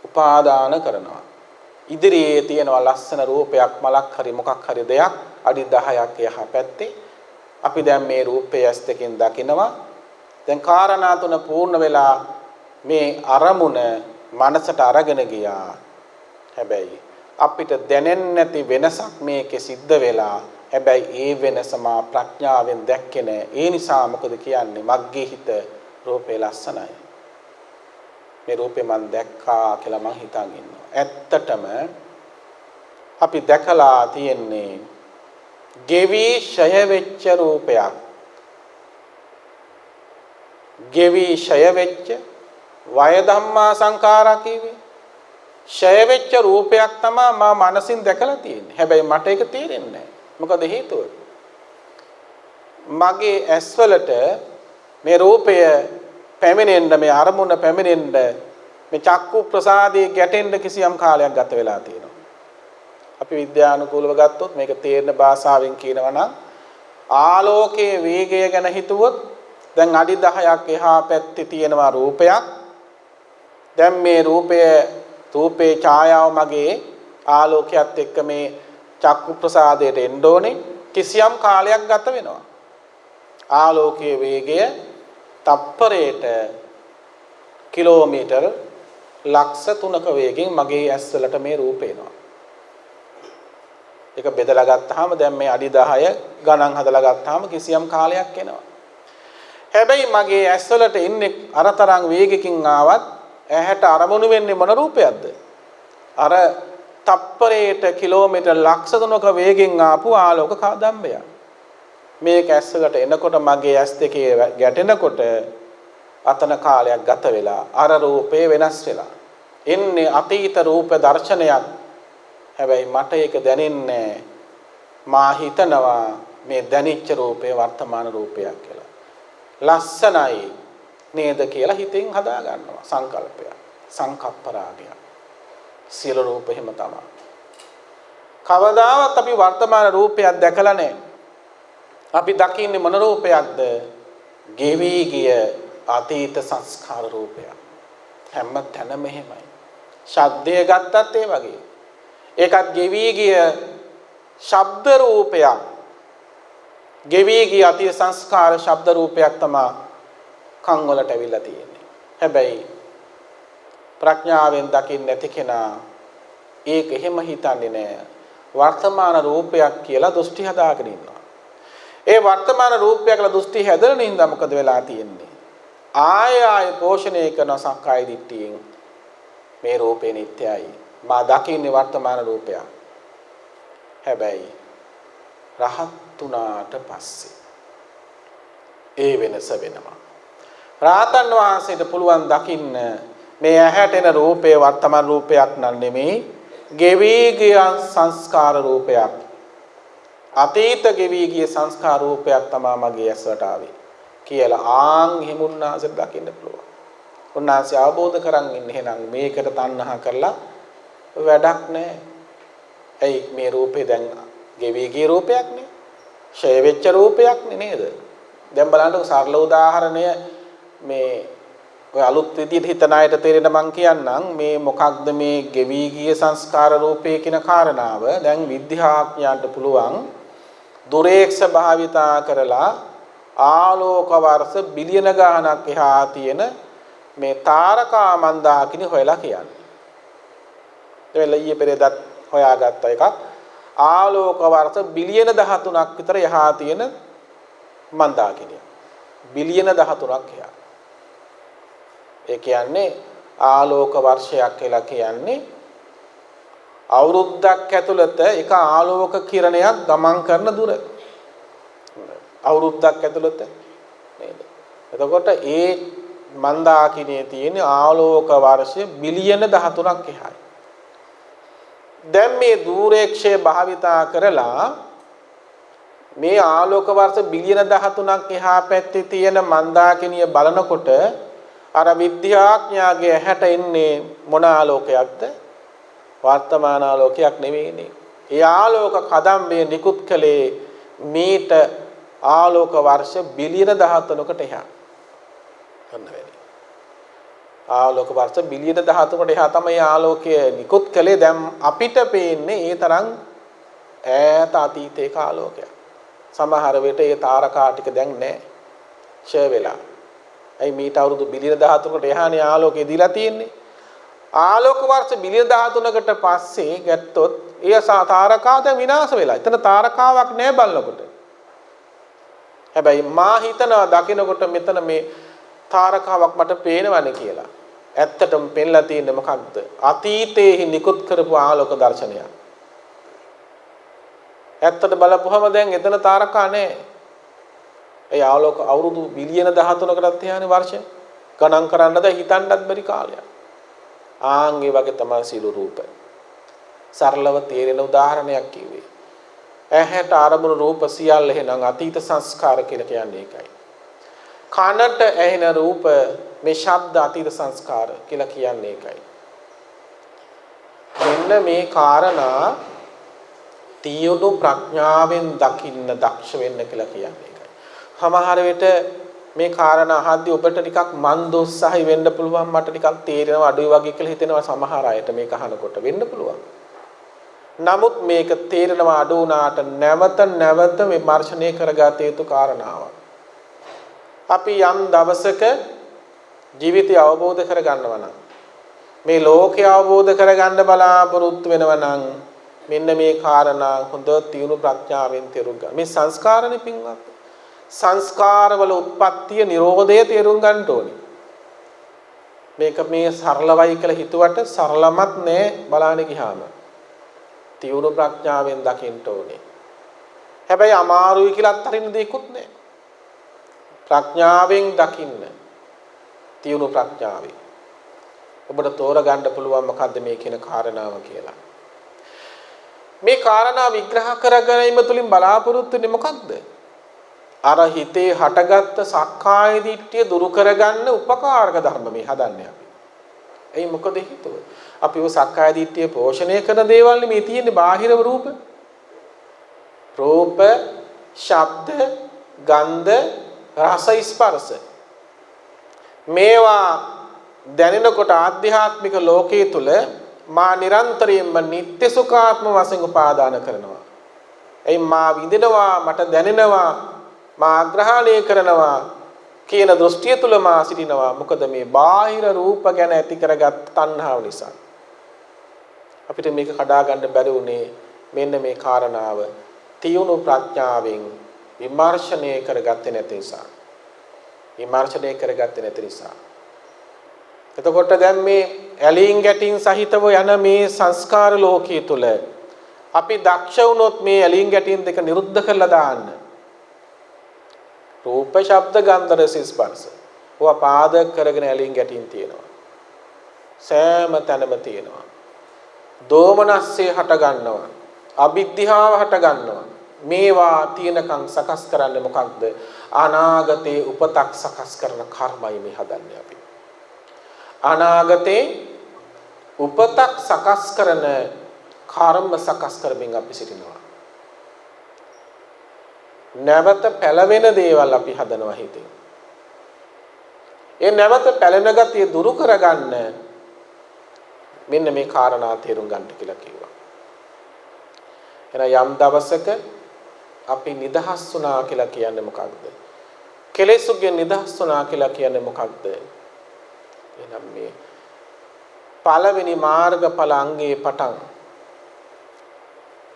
උපාදාන කරනවා ඉදිරියේ තියෙන ලස්සන රූපයක් මලක් හරි මොකක් හරි දෙයක් අඩි 10ක් එහා පැත්තේ අපි දැන් මේ රූපය ඇස් දෙකෙන් දකිනවා දැන් කාරණා තුන පූර්ණ වෙලා මේ අරමුණ මනසට අරගෙන ගියා හැබැයි අපිට දැනෙන්නේ නැති වෙනසක් මේකේ සිද්ධ වෙලා හැබැයි ඒ වෙනස මා ප්‍රඥාවෙන් දැක්කේ නැහැ ඒ නිසා මොකද කියන්නේ මග්ගේ හිත රූපේ ලස්සනයි මේ රූපේ මම දැක්කා කියලා මං හිතන් ඉන්නවා ඇත්තටම අපි දැකලා තියෙන්නේ ගෙවි ෂය වෙච්ච රූපයක් ගෙවි ෂය වෙච්ච වය ධම්මා සංඛාරා කිව්වේ ෂය වෙච්ච රූපයක් තමයි මම මනසින් දැකලා තියෙන්නේ හැබැයි මට ඒක තේරෙන්නේ නැහැ මොකද හේතුව මගේ ඇස්වලට මේ රූපය පැමිණෙන්න මේ අරමුණ පැමිණෙන්න මේ චක්කු ප්‍රසාදයේ ගැටෙන්න කිසියම් කාලයක් ගත වෙලා තියෙනවා. අපි විද්‍යානුකූලව ගත්තොත් මේක තේරෙන භාෂාවෙන් කියනවා නම් ආලෝකයේ වේගය ගැන හිතුවොත් දැන් අඩි 10ක් එහා පැත්තේ තියෙනවා රූපයක්. දැන් මේ රූපේ ඡායාව මගේ ආලෝකයත් එක්ක මේ චක්කු ප්‍රසාදයට එන්න ඕනේ කිසියම් කාලයක් ගත වෙනවා. ආලෝකයේ වේගය තප්පරයට කිලෝමීටර් ලක්ෂ 3ක වේගෙන් මගේ ඇස්වලට මේ රූපේ එනවා. ඒක බෙදලා ගත්තාම දැන් මේ අඩි 10 ගණන් හදලා ගත්තාම කිසියම් කාලයක් එනවා. හැබැයි මගේ ඇස්වලට ඉන්නේ අරතරන් වේගකින් ආවත් ඇහැට අරමුණු වෙන්නේ මොන රූපයක්ද? අර තප්පරයට කිලෝමීටර් ලක්ෂ 3ක වේගෙන් ආපු ආලෝක කදම්බයක්. මේක ඇස්වලට එනකොට මගේ ඇස් දෙකේ ගැටෙනකොට අතන කාලයක් ගත වෙලා අර රූපේ වෙනස් වෙලා එන්නේ අතීත රූප දර්ශනයක් හැබැයි මට ඒක දැනෙන්නේ මා හිතනවා මේ දැනිච්ච රූපේ වර්තමාන රූපයක් කියලා ලස්සනයි නේද කියලා හිතෙන් හදා ගන්නවා සංකල්පය සංකප්ප රාගය සියලු රූප එහෙම තමයි කවදාවත් අපි වර්තමාන රූපයක් දැකලා නැහැ අපි දකින්නේ මොන රූපයක්ද ගෙවි ගිය අතීත සංස්කාර රූපයක් හැම තැනම එහෙමයි ශබ්දය ගත්තත් ඒ වගේ ඒකත් ගෙවි ගිය ශබ්ද රූපයක් ගෙවි ගිය අතීත සංස්කාර ශබ්ද රූපයක් තමයි කන් වලට ඇවිල්ලා තියෙන්නේ හැබැයි ප්‍රඥාවෙන් දකින්න නැති කෙනා ඒක එහෙම හිතන්නේ නැහැ වර්තමාන රූපයක් කියලා දෘෂ්ටි හදාගෙන ඉන්නවා ඒ වර්තමාන රූපයක් කියලා දෘෂ්ටි හැදෙන නින්දා මොකද වෙලා තියෙන්නේ ආය පෝෂණය කරන සංකාය දිට්ඨියෙන් මේ රූපේ නිට්ටයයි මා දකින්නේ වර්තමාන රූපයක් හැබැයි රහත් උනාට පස්සේ ඒ වෙනස වෙනවා රාතන් වහන්සේට පුළුවන් දකින්න මේ ඇහැට එන රූපේ වර්තමාන රූපයක් නන් නෙමෙයි ගෙවි ගිය සංස්කාර රූපයක් අතීත ගෙවි ගිය සංස්කාර රූපයක් තමයි මගේ ඇසට ආවේ කියලා ආන් එහෙම උන්වහන්සේට දකින්න පුළුවන්. උන්වහන්සේ අවබෝධ කරන් ඉන්නේ එහෙනම් මේකට තණ්හා කරලා වැඩක් නැහැ. ඇයි මේ රූපේ දැන් ගෙවි ගිය රූපයක් නේ. ෂය වෙච්ච රූපයක් නේද? දැන් බලන්නකො සරල උදාහරණය මේ ඔය අලුත් විදිහට හිතන අයට තේරෙන මං කියන්නම් මේ මොකක්ද මේ ගෙවි ගිය සංස්කාර රූපේ කියන කාරණාව දැන් විද්‍යාඥයන්ට පුළුවන් දුරේක්ෂ භාවිතා කරලා ආලෝක වර්ෂ බිලියන ගාණක් එහා තියෙන මේ තාරකා මන්දාකිනි හොයලා කියන්නේ. එවෙල ඊයේ පෙරේදත් හොයාගත්ත එකක්. ආලෝක වර්ෂ බිලියන 13ක් විතර එහා තියෙන මන්දාකිණිය. බිලියන 13ක් එහා. ඒ කියන්නේ ආලෝක වර්ෂයක් කියලා කියන්නේ අවුරුද්දක් ඇතුළත එක ආලෝක කිරණයක් ගමන් කරන දුර. අවුරුද්දක් ඇතුළත නේද? එතකොට ඒ මන්දාකිණියේ තියෙන ආලෝක වර්ෂය බිලියන 13ක් එහායි. දැන් මේ දූරේක්ෂය භාවිතා කරලා මේ ආලෝක වර්ෂ බිලියන 13ක් එහා පැත්තේ තියෙන මන්දාකිණිය බලනකොට අර විද්‍යාඥයාගේ ඇහැට එන්නේ මොන ආලෝකයක්ද? වර්තමාන ආලෝකයක් නෙවෙයිනේ. ඒ ආලෝක කදම්බය නිකුත් කළේ මීට ආලෝක වර්ෂ බිලියන 13කට එහා. අන්න වැඩි. ආලෝක වර්ෂ බිලියන 13කට එහා තමයි ආලෝකය නිකුත් කළේ. දැන් අපිට පේන්නේ ඒ තරම් ඈත අතීතයක ආලෝකයක්. සමහර වෙලට ඒ තාරකා ටික දැන් නැහැ. ෂය වෙලා. අයි මීට අවුරුදු බිලියන 13කට එහානේ ආලෝකය දීලා තියෙන්නේ. ආලෝක වර්ෂ බිලියන 13කට පස්සේ ගැත්තොත් ඒ තාරකා දැන් විනාශ වෙලා. එතන තාරකාවක් නැහැ බලනකොට. හැබැයි මා හිතනවා දකිනකොට මෙතන මේ තාරකාවක් මට පේනවනේ කියලා. ඇත්තටම පෙන්ලා තියෙන්නේ මොකක්ද? අතීතයේ නිකුත් කරපු ආලෝක දර්ශනයක්. ඇත්තට බලපුවම දැන් එතන තාරකා නැහැ. ඒ ආලෝක අවුරුදු බිලියන 13කටත් එහානේ වර්ෂය. ගණන් කරන්නද හිතන්නත් බැරි කාලයක්. ආන්ගේ වගේ තමයි සීල රූප. සරලව තේරෙන උදාහරණයක් කිව්වේ. ඇහැට ආරමුණු රූප සියල්ල එහෙනම් අතීත සංස්කාර කියලා කියන්නේ ඒකයි. කනට ඇහෙන රූප මේ ශබ්ද අතීත සංස්කාර කියලා කියන්නේ ඒකයි. මෙන්න මේ කාරණා තියුණු ප්‍රඥාවෙන් දකින්න දක්ෂ වෙන්න කියලා කියන්නේ ඒකයි. සමහර විට මේ කාරණා අහද්දී ඔබට ටිකක් මන්දෝත්සහයි වෙන්න පුළුවන්, මට ටිකක් තේරෙනවා අඩුයි වගේ කියලා හිතෙනවා සමහර අයට මේක අහනකොට වෙන්න පුළුවන්. නමුත් මේක තේරෙනවා අඩු වුණාට නැවත විමර්ශනය කරගත යුතු කාරණාවක්. අපි යම් දවසක ජීවිතය අවබෝධ කරගන්නවා නම්, මේ ලෝකය අවබෝධ කරගන්න බලාපොරොත්තු වෙනවා නම් මෙන්න මේ කාරණා හොඳ තියුණු ප්‍රඥාවෙන් තේරුම් ගන්න. මේ සංස්කාරනේ පින්වත්. සංස්කාරවල උත්පත්තිය නිරෝධය තේරුම් ගන්න ඕනේ. මේක මේ සරලවයි කියලා හිතුවට සරලමත් නෑ බලන්න ගියාම. තියුණු ප්‍රඥාවෙන් දකින්න ඕනේ. හැබැයි අමාරුයි කියලා අත්හරින්න දෙයක්වත් නෑ. ප්‍රඥාවෙන් දකින්න. තියුණු ප්‍රඥාවෙන්. ඔබට තෝරගන්න පුළුවන් මොකද්ද මේ කියන කාරණාව කියලා. මේ කාරණා විග්‍රහ කරගැනීම තුළින් බලාපොරොත්තු වෙන්නේ මොකක්ද? අර හිතේ හටගත්ත සක්කාය දිට්ඨිය දුරු කරගන්න උපකාරක ධර්ම මේ හදන්නේ අපි. එයි මොකද හේතුව? අපි ඔය සක්කාය දිට්ඨිය පෝෂණය කරන දේවල් මේ තියෙන්නේ බාහිරව රූප. රූප, ශබ්ද, ගන්ධ, රස, ස්පර්ශ. මේවා දැනෙනකොට ආධ්‍යාත්මික ලෝකයේ තුල මා නිරන්තරයෙන්ම නිත්‍ය සුඛාත්ම වශයෙන් උපාදාන කරනවා. එයි මා විඳිනවා, මට දැනෙනවා, මා අග්‍රහණය කරනවා කියන දෘෂ්ටිය තුල මා සිටිනවා. මොකද මේ බාහිර රූප ගැන ඇති කරගත් තණ්හාව නිසා. අපිට මේක කඩා ගන්න බැරි වුණේ මෙන්න මේ කාරණාව තියුණු ප්‍රඥාවෙන් විමර්ශනය කරගත්තේ නැති නිසා. විමර්ශනය කරගත්තේ නැති නිසා. එතකොට දැන් මේ ඇලීම් ගැටීම් සහිතව යන මේ සංස්කාර ලෝකයේ තුල අපි දක්ෂ වුණොත් මේ ඇලීම් ගැටීම් දෙක නිරුද්ධ කරලා දාන්න. රූප, ශබ්ද, ගන්ධ, රස, ස්පර්ශ. ඔවා පාදක කරගෙන ඇලීම් ගැටීම් තියෙනවා. සෑම තැනම තියෙනවා. දෝමනස්සේ හට ගන්නවා. අවිද්‍යාව හට ගන්නවා. මේවා තියෙනකන් සකස් කරන්නේ මොකක්ද? අනාගතේ උපතක් සකස් කරන කර්මයි මේ හදන්නේ අපි. අනාගතේ උපතක් සකස් කරන කර්ම සකස් කරමින් අපි සිටිනවා. නැවත පැලවෙන දේවල් අපි හදනවා හිතේ. ඒ නැවත පැලෙන ගතිය දුරු කරගන්න මෙන්න මේ කාරණා තේරුම් ගන්න කියලා කිව්වා. එහෙනම් යම් දවසක අපි නිදහස් වුණා කියලා කියන්නේ මොකක්ද? කෙලෙසුගෙන් නිදහස් වුණා කියලා කියන්නේ මොකක්ද? එහෙනම් මේ පළවෙනි මාර්ගඵල අංගයේ පටන්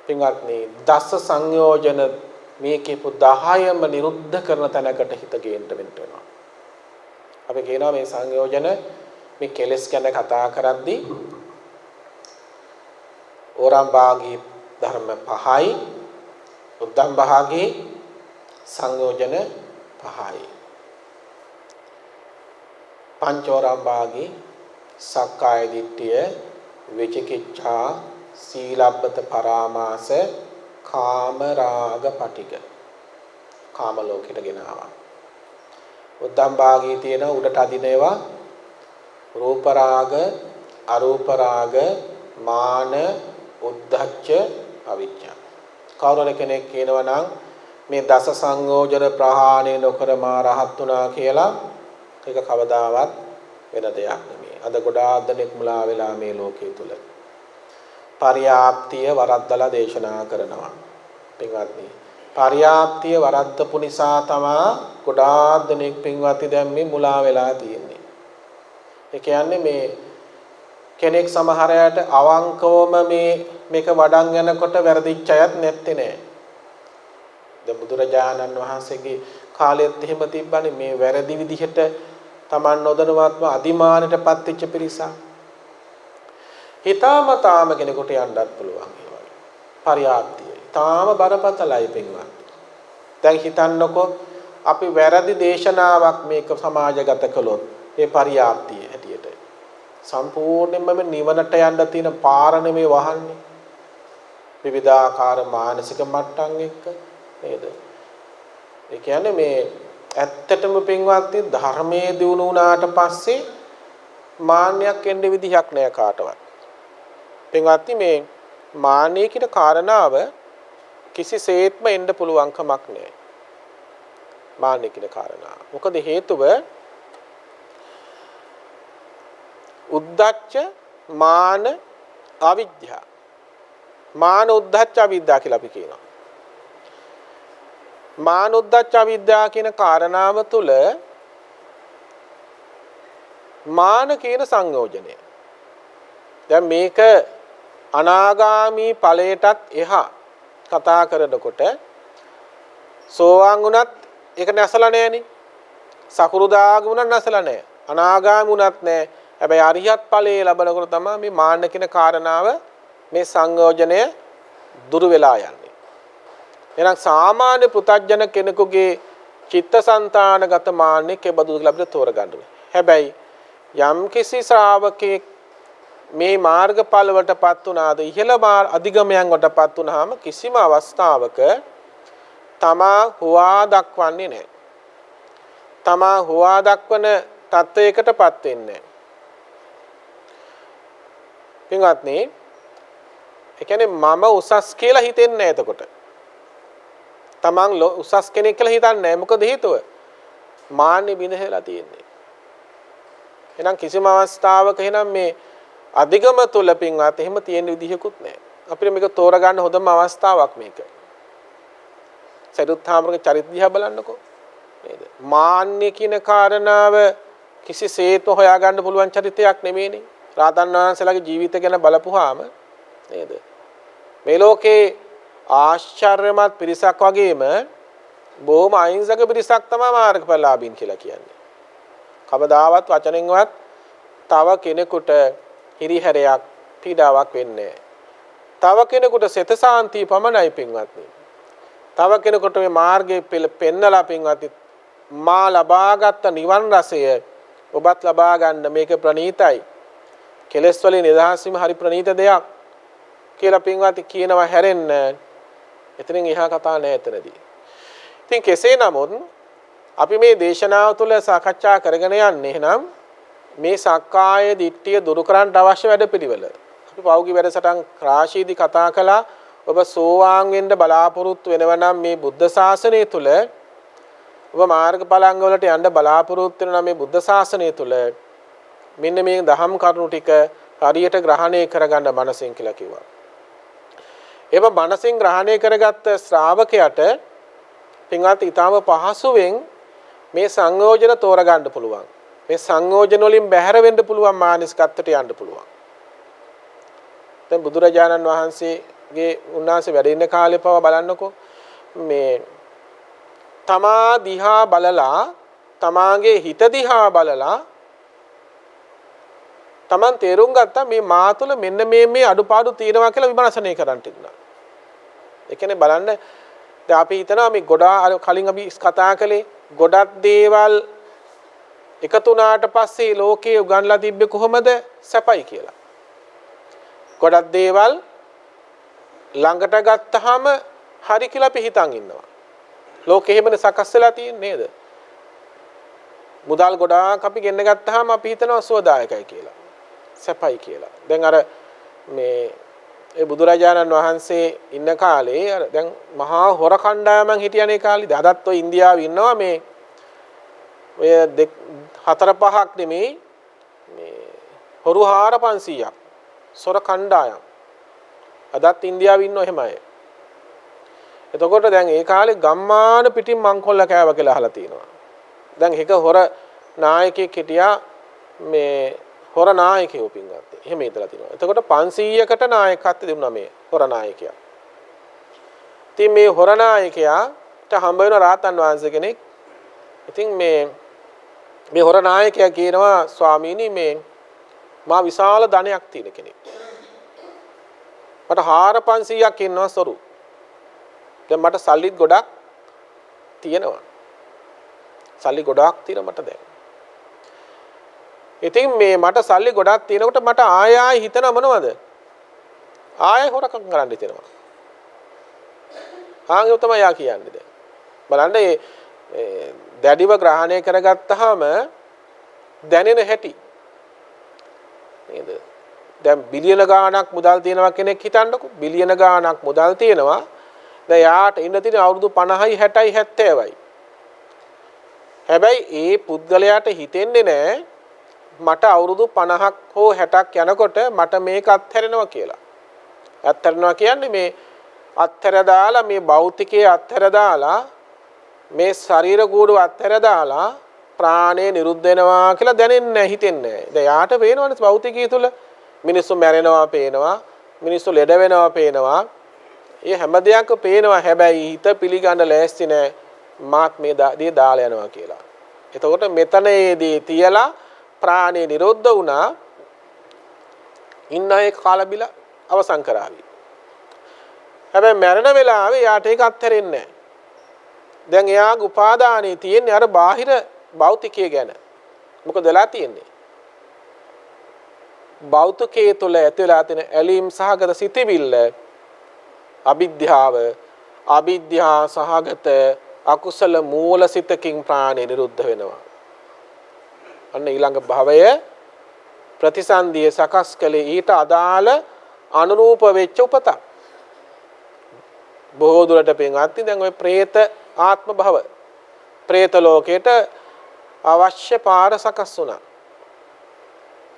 පින්වත්නි දස සංයෝජන මේ කියපු 10ම නිරුද්ධ කරන තැනකට හිත ගේන්න වෙනවා. අපි කියනවා මේ සංයෝජන මේ කෙලස් ගැන කතා කරද්දී ඕරම් භාගී ධර්ම 5යි උද්දම් භාගී සංයෝජන 5යි පංචෝරම් භාගී සක්කාය දිට්ඨිය විචිකිච්ඡා සීලබ්බත පරාමාස කාම රාග පටික කාම ලෝකෙට ගෙනාවා. උද්දම් භාගී තියෙන උඩට අදින ඒවා රූප රාග අරූප රාග මාන උද්ධච්ච අවිජ්ජා. කවුරුර කෙනෙක් කියනවා නම් මේ දස සංයෝජන ප්‍රහාණය නොකර මා රහත් වුණා කියලා ඒක කවදාවත් වෙන දෙයක් නෙමෙයි. අද ගොඩාක් දෙනෙක් මුලා වෙලා මේ ලෝකයේ තුල පරියාප්තිය වරද්දලා දේශනා කරනවා. පින්වත්නි පරියාප්තිය වරද්දපු නිසා තමයි ගොඩාක් දෙනෙක් පින්වත්නි දැන් මේ මුලා වෙලා තියෙන්නේ. ඒ කියන්නේ මේ කෙනෙක් සමහර අයට අවංකවම මේක වඩන් යනකොට වැරදිච්ච අයත් නැත්තේ නෑ. දැන් බුදුරජාණන් වහන්සේගේ කාලෙත් එහෙම තිබ්බනේ මේ වැරදි විදිහට Taman නොදැනුවත්ව අදිමානටපත් වෙච්ච පිරිසක්. හිතාමතාම කෙනෙකුට යන්නත් පුළුවන් ඒ වගේ. පරියාප්තිය. තාම බරපතලයි පින්වත්. දැන් හිතන්නකො අපි වැරදි දේශනාවක් මේක සමාජගත කළොත් ඒ පරියාප්තිය හැටියට සම්පූර්ණයෙන්ම නිවනට යන්න තියෙන පාර නෙමේ වහන්නේ. විවිධාකාර මානසික මට්ටම් එක්ක නේද? ඒ කියන්නේ මේ ඇත්තටම පින්වත්නි ධර්මයේ දිනු වුණාට පස්සේ මාන්නයක් එන්න විදිහක් නෑ කාටවත්. පින්වත්නි මේ මාන්නය කියන කාරණාව කිසිසේත්ම එන්න පුළුවන් කමක් නෑ. මාන්නය කියන කාරණාව. මොකද හේතුව උද්ධච්ච මාන අවිජ්ජා. මාන උද්ධච්ච අවිද්‍යාව කියලා අපි කියනවා. මාන උද්ධච්ච අවිද්‍යාව කියන කාරණාව තුල මාන කියන සංයෝජනය. දැන් මේක අනාගාමී ඵලයටත් එහා කතා කරනකොට සෝවාන් වුණත් ඒක නැසලා නෑනේ. සකුරුදාග වුණත් නැසලා නෑ. අනාගාමී වුණත් නෑ. හැබැයි අරියත් ඵලයේ ලැබනකොට තමයි මේ මාන්න කියන කාරණාව මේ සංයෝජනය දුරු වෙලා යන්නේ. එහෙනම් සාමාන්‍ය පෘථග්ජන කෙනෙකුගේ චිත්තසංතානගත මාන්නේ කෙබඳුද කියලා අපිට තෝරගන්න ඕනේ. හැබැයි යම් කිසි ශ්‍රාවකෙක් මේ මාර්ගඵල වලටපත් උනාද ඉහළ අධිගමයන් වලටපත් උනහම කිසිම අවස්ථාවක තමා හුවා දක්වන්නේ නැහැ. තමා හුවා දක්වන තත්වයකටපත් වෙන්නේ නැහැ. පින්වත්නි ඒ කියන්නේ මම උසස් කියලා හිතෙන්නේ නැහැ එතකොට. තමන් උසස් කෙනෙක් කියලා හිතන්නේ නැහැ. මොකද හේතුව? මාන්නේ බිඳහැලා තියෙන්නේ. එහෙනම් කිසිම අවස්ථාවක එහෙනම් මේ අධිගම තුල පින්වත් එහෙම තියෙන විදිහකුත් නැහැ. අපිට මේක තෝරගන්න හොඳම අවස්ථාවක් මේක. සරියුත්ථාමරගේ චරිත දිහා බලන්නකෝ. නේද? මාන්නේ කියන කාරණාව කිසිසේත්ම හොයාගන්න පුළුවන් චරිතයක් නෙමෙයිනේ. රාතන් වහන්සේලාගේ ජීවිත ගැන බලපුවාම නේද? මේ ලෝකේ ආශ්චර්යමත් පිරිසක් වගේම බොහොම අහිංසක පිරිසක් තමයි මාර්ගඵලලාභීන් කියලා කියන්නේ. කවදාවත් වචනෙන්වත් තව කෙනෙකුට හිරිහැරයක් පීඩාවක් වෙන්නේ නැහැ. තව කෙනෙකුට සෙත සාන්තිය පමණයි පින්වත්නි. තව කෙනෙකුට මේ මාර්ගයේ පෙන්නලා පින්වත්නි මා ලබාගත් නිවන් රසය ඔබත් ලබා ගන්න මේක ප්‍රණීතයි. කෙලස් වලින් නිදහස් වීම හරි ප්‍රණීත දෙයක් කියලා පින්වත්නි කියනවා හැරෙන්න. එතනින් එහා කතා නැහැ එතනදී. ඉතින් කෙසේ නමුත් අපි මේ දේශනාව තුළ සාකච්ඡා කරගෙන යන්නේ එහෙනම් මේ සක්කාය දිට්ඨිය දුරු කරන්න අවශ්‍ය වැඩපිළිවෙල. අපි පෞගි වැඩසටහන් රාශීදී කතා කළා. ඔබ සෝවාන් වෙන්න බලාපොරොත්තු වෙනවා නම් මේ බුද්ධ ශාසනය තුළ ඔබ මාර්ගඵලංග වලට යන්න බලාපොරොත්තු වෙනවා මේ බුද්ධ ශාසනය තුළ මෙන්න මේ දහම් කරුණු ටික හරියට ග්‍රහණය කරගන්න මනසෙන් කියලා කිව්වා. එම මනසෙන් ග්‍රහණය කරගත්ත ශ්‍රාවකයාට පින්වත් ඊටම පහසුවෙන් මේ සංයෝජන තෝරගන්න පුළුවන්. මේ සංයෝජන වලින් බැහැර වෙන්න පුළුවන් මානසිකත්වයට යන්න පුළුවන්. දැන් බුදුරජාණන් වහන්සේ ගේ උන්වහන්සේ වැඩ ඉන්න කාලේ පවා බලන්නකෝ මේ තමා දිහා බලලා තමාගේ හිත දිහා බලලා තමන් තේරුම් ගත්තා මේ මා තුළ මෙන්න මේ අඩුපාඩු තියෙනවා කියලා විමර්ශනය කරන්න තිබුණා. ඒ කියන්නේ බලන්න දැන් අපි හිතනවා මේ ගොඩාක් කලින් අපි කතා කළේ ගොඩක් දේවල් එකතු වුණාට පස්සේ ලෝකයේ උගන්ලා තිබ්බේ කොහොමද සැපයි කියලා. ගොඩක් දේවල් ළඟට ගත්තාම හරි කියලා අපි හිතන් ඉන්නවා. ලෝකෙ එහෙමනේ සකස් වෙලා තියෙන්නේ නේද? මුදල් ගොඩාක් අපි ගෙන්න ගත්තාම අපි හිතනවා සුවදායකයි කියලා. සැපයි කියලා. දැන් අර මේ ඒ බුදුරජාණන් වහන්සේ ඉන්න කාලේ අර දැන් මහා හොර කණ්ඩායමක් හිටියනේ කාලේ. අදත් ඔය ඉන්දියාවේ ඉන්නවා මේ ඔය 4-5ක් නෙමෙයි මේ හොරු 4500ක් සොර කණ්ඩායම්. අදත් ඉන්දියාවේ ඉන්නව එහෙම අය. එතකොට දැන් ඒ කාලේ ගම්මාන පිටින් මංකොල්ල කෑව කියලා අහලා තියෙනවා. දැන් එක හොර නායකයෙක් හිටියා මේ හොර නායකයෙකු පින්ගත්තේ. එහෙම ඉඳලා තිනවා. එතකොට 500කට නායකත්වය දුන්නා මේ හොර නායකයා. ඉතින් මේ හොර නායකයාට හම්බ වෙන රාතන් වහන්සේ කෙනෙක්. ඉතින් මේ හොර නායකයා කියනවා ස්වාමීනි මේ මා විශාල ධනයක් තියෙන කෙනෙක්. මට 4500ක් ඉන්නවා සොරු. දැන් මට සල්ලිත් ගොඩක් තියෙනවා. සල්ලි ගොඩක් තියෙන මට දැන්. ඉතින් මේ මට සල්ලි ගොඩක් තියෙනකොට මට ආයෙ හිතන මොනවද? ආයෙ හොරකම් කරන්න හිතෙනවා. ආන්ගේ තමයි යා කියන්නේ දැන්. බලන්න මේ දැඩිව ග්‍රහණය කරගත්තාම දැනෙන හැටි. නේද? දැන් බිලියන ගාණක් මුදල් තියෙනවා කෙනෙක් හිතන්නකෝ. බිලියන ගාණක් මුදල් තියෙනවා. දැන් යාට ඉන්න තියෙන අවුරුදු 50යි 60යි 70යි. හැබැයි ඒ පුද්ගලයාට හිතෙන්නේ නැහැ මට අවුරුදු 50ක් හෝ 60ක් යනකොට මට මේක අත්හැරෙනවා කියලා. අත්හැරෙනවා කියන්නේ මේ අත්හැර දාලා මේ භෞතිකයේ අත්හැර දාලා මේ ශරීර කූඩුව අත්හැර දාලා ප්‍රාණය නිරුද්ධ වෙනවා කියලා දැනෙන්නේ නැහැ හිතෙන්නේ නැහැ. දැන් යාට පේනවනේ භෞතිකයේ තුල මිනිස්සු මැරෙනවා පේනවා, මිනිස්සු ලෙඩ වෙනවා පේනවා. ඒ හැම දෙයක්ම පේනවා. හැබැයි හිත පිළිගන්න ලෑස්ති නැහැ මාත් මේ දේ දාලා යනවා කියලා. එතකොට මෙතනේදී තියලා ප්‍රාණය නිරෝධ වුණා. ඉන්න ඒ කාලබිල අවසන් කරાવી. හැබැයි මරණ වෙලාවේ යාට ඒක අත්හැරෙන්නේ නැහැ. දැන් එයාගේ උපාදානයේ තියෙන්නේ අර බාහිර භෞතිකය ගැන. මොකද වෙලා තියෙන්නේ? භෞතිකයේ තුල ඇතිලා තියෙන ඇලීම් සහගත සිතිවිල්ල අවිද්‍යාව සහගත අකුසල මූලසිතකින් ප්‍රාණය නිරුද්ධ වෙනවා. අන්න ඊළඟ භවය ප්‍රතිසන්දිය සකස් කළේ ඊට අදාළ අනුරූප වෙච්ච උපත. බොහෝ දුරට පින්වත්නි දැන් ওই പ്രേත ආත්ම භව പ്രേත ලෝකයට අවශ්‍ය පාර සකස් වුණා.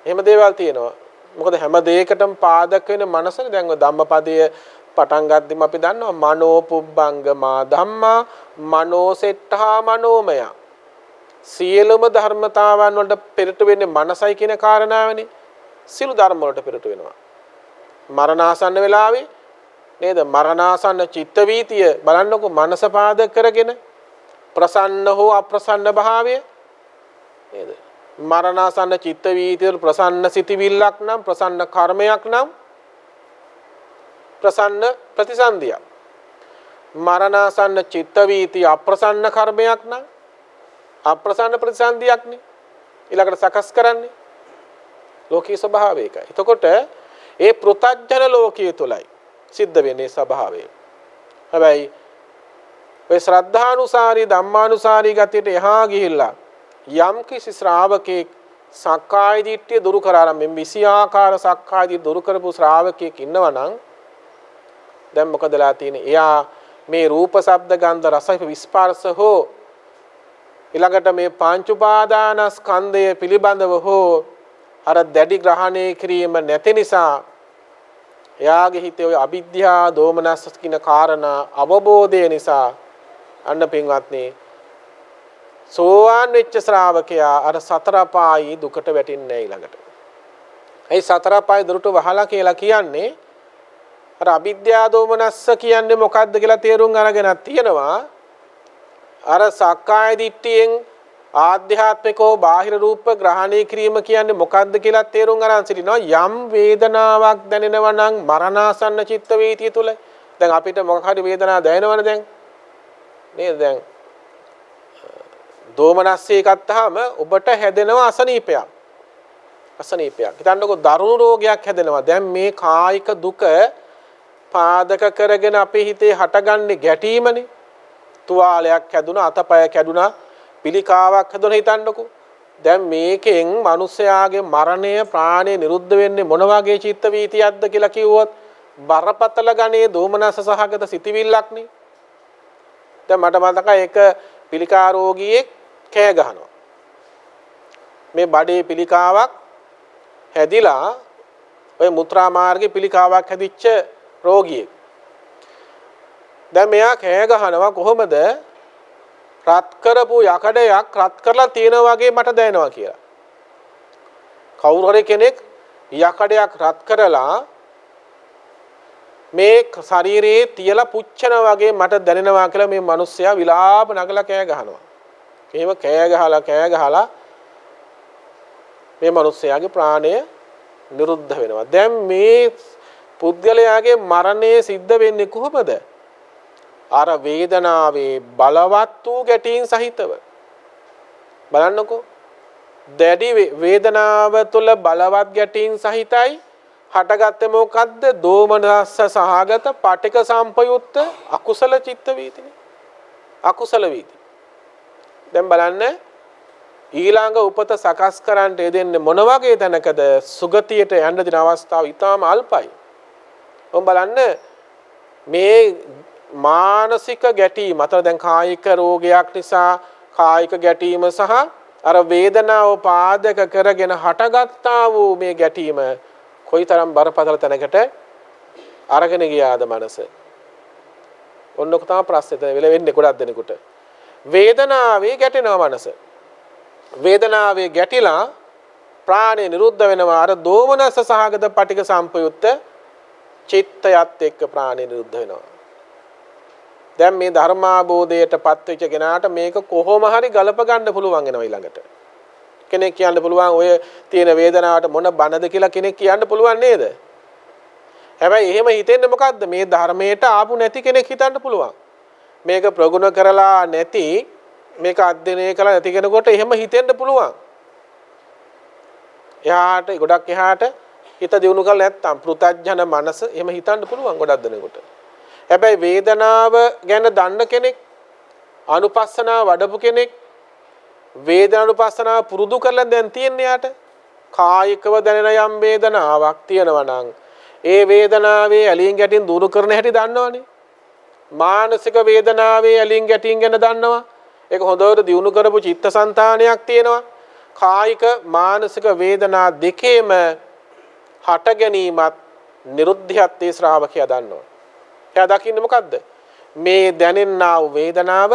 එහෙම දේවල් තියෙනවා. මොකද හැම දෙයකටම පාදක වෙන මනසනේ. දැන් ඔය ධම්මපදයේ පටන් ගද්දිම අපි දන්නවා මනෝ පුබ්බංගමා ධම්මා මනෝසෙට්ඨා මනෝමය. සියලුම ධර්මතාවන් වලට පෙරට වෙන්නේ මනසයි කියන කාරණාවනේ. සියලු ධර්ම වලට පෙරට වෙනවා. මරණාසන්න වෙලාවේ නේද? මරණාසන්න චිත්ත වීතිය බලන්නකො මනස පාදක කරගෙන ප්‍රසන්න හෝ අප්‍රසන්න භාවය නේද? මරණාසන්න චිත්ත වීතිය ප්‍රසන්න සිටිවිල්ලක් නම් ප්‍රසන්න කර්මයක් නම් ප්‍රසන්න ප්‍රතිසන්දිය. මරණාසන්න චිත්ත වීතිය අප්‍රසන්න කර්මයක් නම් අප්‍රසන්න ප්‍රතිසන්දියක් නේ ඊළඟට සකස් කරන්නේ ලෝකීය ස්වභාවය එකයි. එතකොට ඒ පෘථග්ජන ලෝකයේ තුලයි සිද්ධ වෙන්නේ ස්වභාවය. හැබැයි ඔය ශ්‍රද්ධානුසාරී ධම්මානුසාරී ගතියට එහා ගිහිල්ලා යම් කිසි ශ්‍රාවකෙක් සක්කාය දිට්ඨිය දුරු කරානම් මේ 20 ආකාර සක්කාය දිට්ඨිය දුරු කරපු ශ්‍රාවකෙක් ඉන්නවා නම් දැන් මොකදලා තියෙන්නේ? එයා මේ රූප ශබ්ද ගන්ධ රස ස්පර්ශ හෝ ඊළඟට මේ පංච උපාදානස්කන්ධය පිළිබඳව හෝ අර දැඩි ග්‍රහණය කිරීම නැති නිසා එයාගේ හිතේ ඔය අවිද්‍යාව දෝමනස් කියන කාරණා අවබෝධය නිසා අන්න පින්වත්නි සෝවාන් වෙච්ච ශ්‍රාවකයා අර සතර පායි දුකට වැටෙන්නේ නැහැ ඊළඟට. ඒ සතර පායි දුරට වහලා කියලා කියන්නේ අර අවිද්‍යා දෝමනස්ස කියන්නේ මොකක්ද කියලා තේරුම් අරගෙන තියෙනවා. අර සක්කාය දිට්ඨියෙන් ආධ්‍යාත්මිකව බාහිර රූප ග්‍රහණය කිරීම කියන්නේ මොකක්ද කියලා තේරුම් අරන් සිටිනවා. යම් වේදනාවක් දැනෙනවා නම් මරණාසන්න චිත්ත වීතිය තුල දැන් අපිට මොකක් හරි වේදනාවක් දැනෙනවනේ දැන් නේද? දැන් දෝමනස්සේ ගත්තාම ඔබට හැදෙනවා අසනීපයක්. හිතන්නකෝ දරුණු රෝගයක් හැදෙනවා. දැන් මේ කායික දුක පාදක කරගෙන අපේ හිතේ හටගන්නේ ගැටීමනේ. තුවාලයක් හැදුනා, අතපය කැඩුනා, පිළිකාවක් හැදුනා හිතන්නකෝ. දැන් මේකෙන් මිනිස්යාගේ මරණය ප්‍රාණය නිරුද්ධ වෙන්නේ මොන වගේ චිත්ත වීතියක්ද කියලා කිව්වොත් බරපතල ගණේ දෝමනස සහගත සිටිවිල්ලක් නේ. දැන් මට මතකයි එක පිළිකා රෝගියෙක් කෑ ගහනවා. මේ බඩේ පිළිකාවක් හැදිලා ඔය මුත්‍රා මාර්ගේ පිළිකාවක් හැදිච්ච රෝගියෙක්. දැන් මෙයා කෑ ගහනවා කොහොමද? රත් කරපු යකඩයක් රත් කරලා තියෙනවා වගේ මට දැනෙනවා කියලා. කවුරු හරි කෙනෙක් යකඩයක් රත් කරලා මේ ශරීරයේ තියලා පුච්චන වගේ මට දැනෙනවා කියලා මේ මිනිස්සයා විලාප නගලා කෑ ගහනවා. එහෙම කෑ ගහලා මේ මිනිස්සයාගේ ප්‍රාණය නිරුද්ධ වෙනවා. දැන් මේ පුද්ගලයාගේ මරණය සිද්ධ වෙන්නේ කොහොමද? අර වේදනාවේ බලවත් වූ ගැටීම් සහිතව. බලන්නකෝ. දැඩි වේදනාව තුළ බලවත් ගැටීම් සහිතයි හටගත්තේ මොකද්ද? දෝමනස්ස සහගත පටික සම්පයුක්ත අකුසල චිත්ත වීතිනේ. අකුසල වීති. දැන් බලන්න ඊළඟ උපත සකස් කරන්න දෙන්නේ මොන වගේ තැනකද? සුගතියට යන්න දෙන අවස්ථාව ඊටාම අල්පයි. ඔබ බලන්න මේ මානසික ගැටීම අතර දැන් කායික රෝගයක් නිසා කායික ගැටීම සහ අර වේදනාව පාදක කරගෙන හටගත්තා වූ මේ ගැටීම කොයිතරම් බරපතල තැනකට අරගෙන ගියාද මනස. ඔන්නක තමයි ප්‍රශ්නේ වෙන්නේ ගොඩක් දෙනෙකුට. වේදනාවේ ගැටෙනවා මනස. වේදනාවේ ගැටිලා ප්‍රාණය නිරුද්ධ වෙනවා. අර දෝමනස සහගත පටික සම්පයුක්ත චිත්තයත් එක්ක ප්‍රාණය නිරුද්ධ වෙනවා. දැන් මේ ධර්මාබෝධයට පත් වෙච්ච කෙනාට මේක කොහොම හරි ගලප ගන්න පුළුවන් වෙනවා ඊළඟට. කෙනෙක් කියන්න පුළුවන් ඔය තියෙන වේදනාවට මොන බනද කියලා කෙනෙක් කියන්න පුළුවන් නේද? හැබැයි එහෙම හිතෙන්නේ මොකද්ද? මේ ධර්මයට ආපු නැති කෙනෙක් හිතන්න පුළුවන්. මේක ප්‍රගුණ කරලා නැති මේක අධ්‍යයනය කළා නැති කෙනෙකුට එහෙම හිතෙන්න පුළුවන්. එහාට ගොඩක් එහාට හිත දියුණු කරලා නැත්තම් පෘථග්ජන මනස එහෙම හිතන්න පුළුවන් ගොඩක් දෙනෙකුට. හැබැයි වේදනාව ගැන දන්න කෙනෙක්, අනුපස්සනාව වඩපු කෙනෙක්, වේදනානුපස්සනාව පුරුදු කරලා දැන් තියන්නේ යාට කායිකව දැනෙන යම් වේදනාවක් තියෙනවා නම් ඒ වේදනාවේ ඇලීම් ගැටීම් දුරු කරන හැටි දන්නවනේ. මානසික වේදනාවේ ඇලීම් ගැටීම් ගැන දන්නවා. ඒක හොඳට දියුණු කරපු චිත්තසංතානයක් තියෙනවා. කායික මානසික වේදනා දෙකේම හට ගැනීමත් නිරුද්ධියත් ඒ ශ්‍රාවකයා දන්නවා. එයා දකින්නේ මොකද්ද? මේ දැනෙනා වූ වේදනාව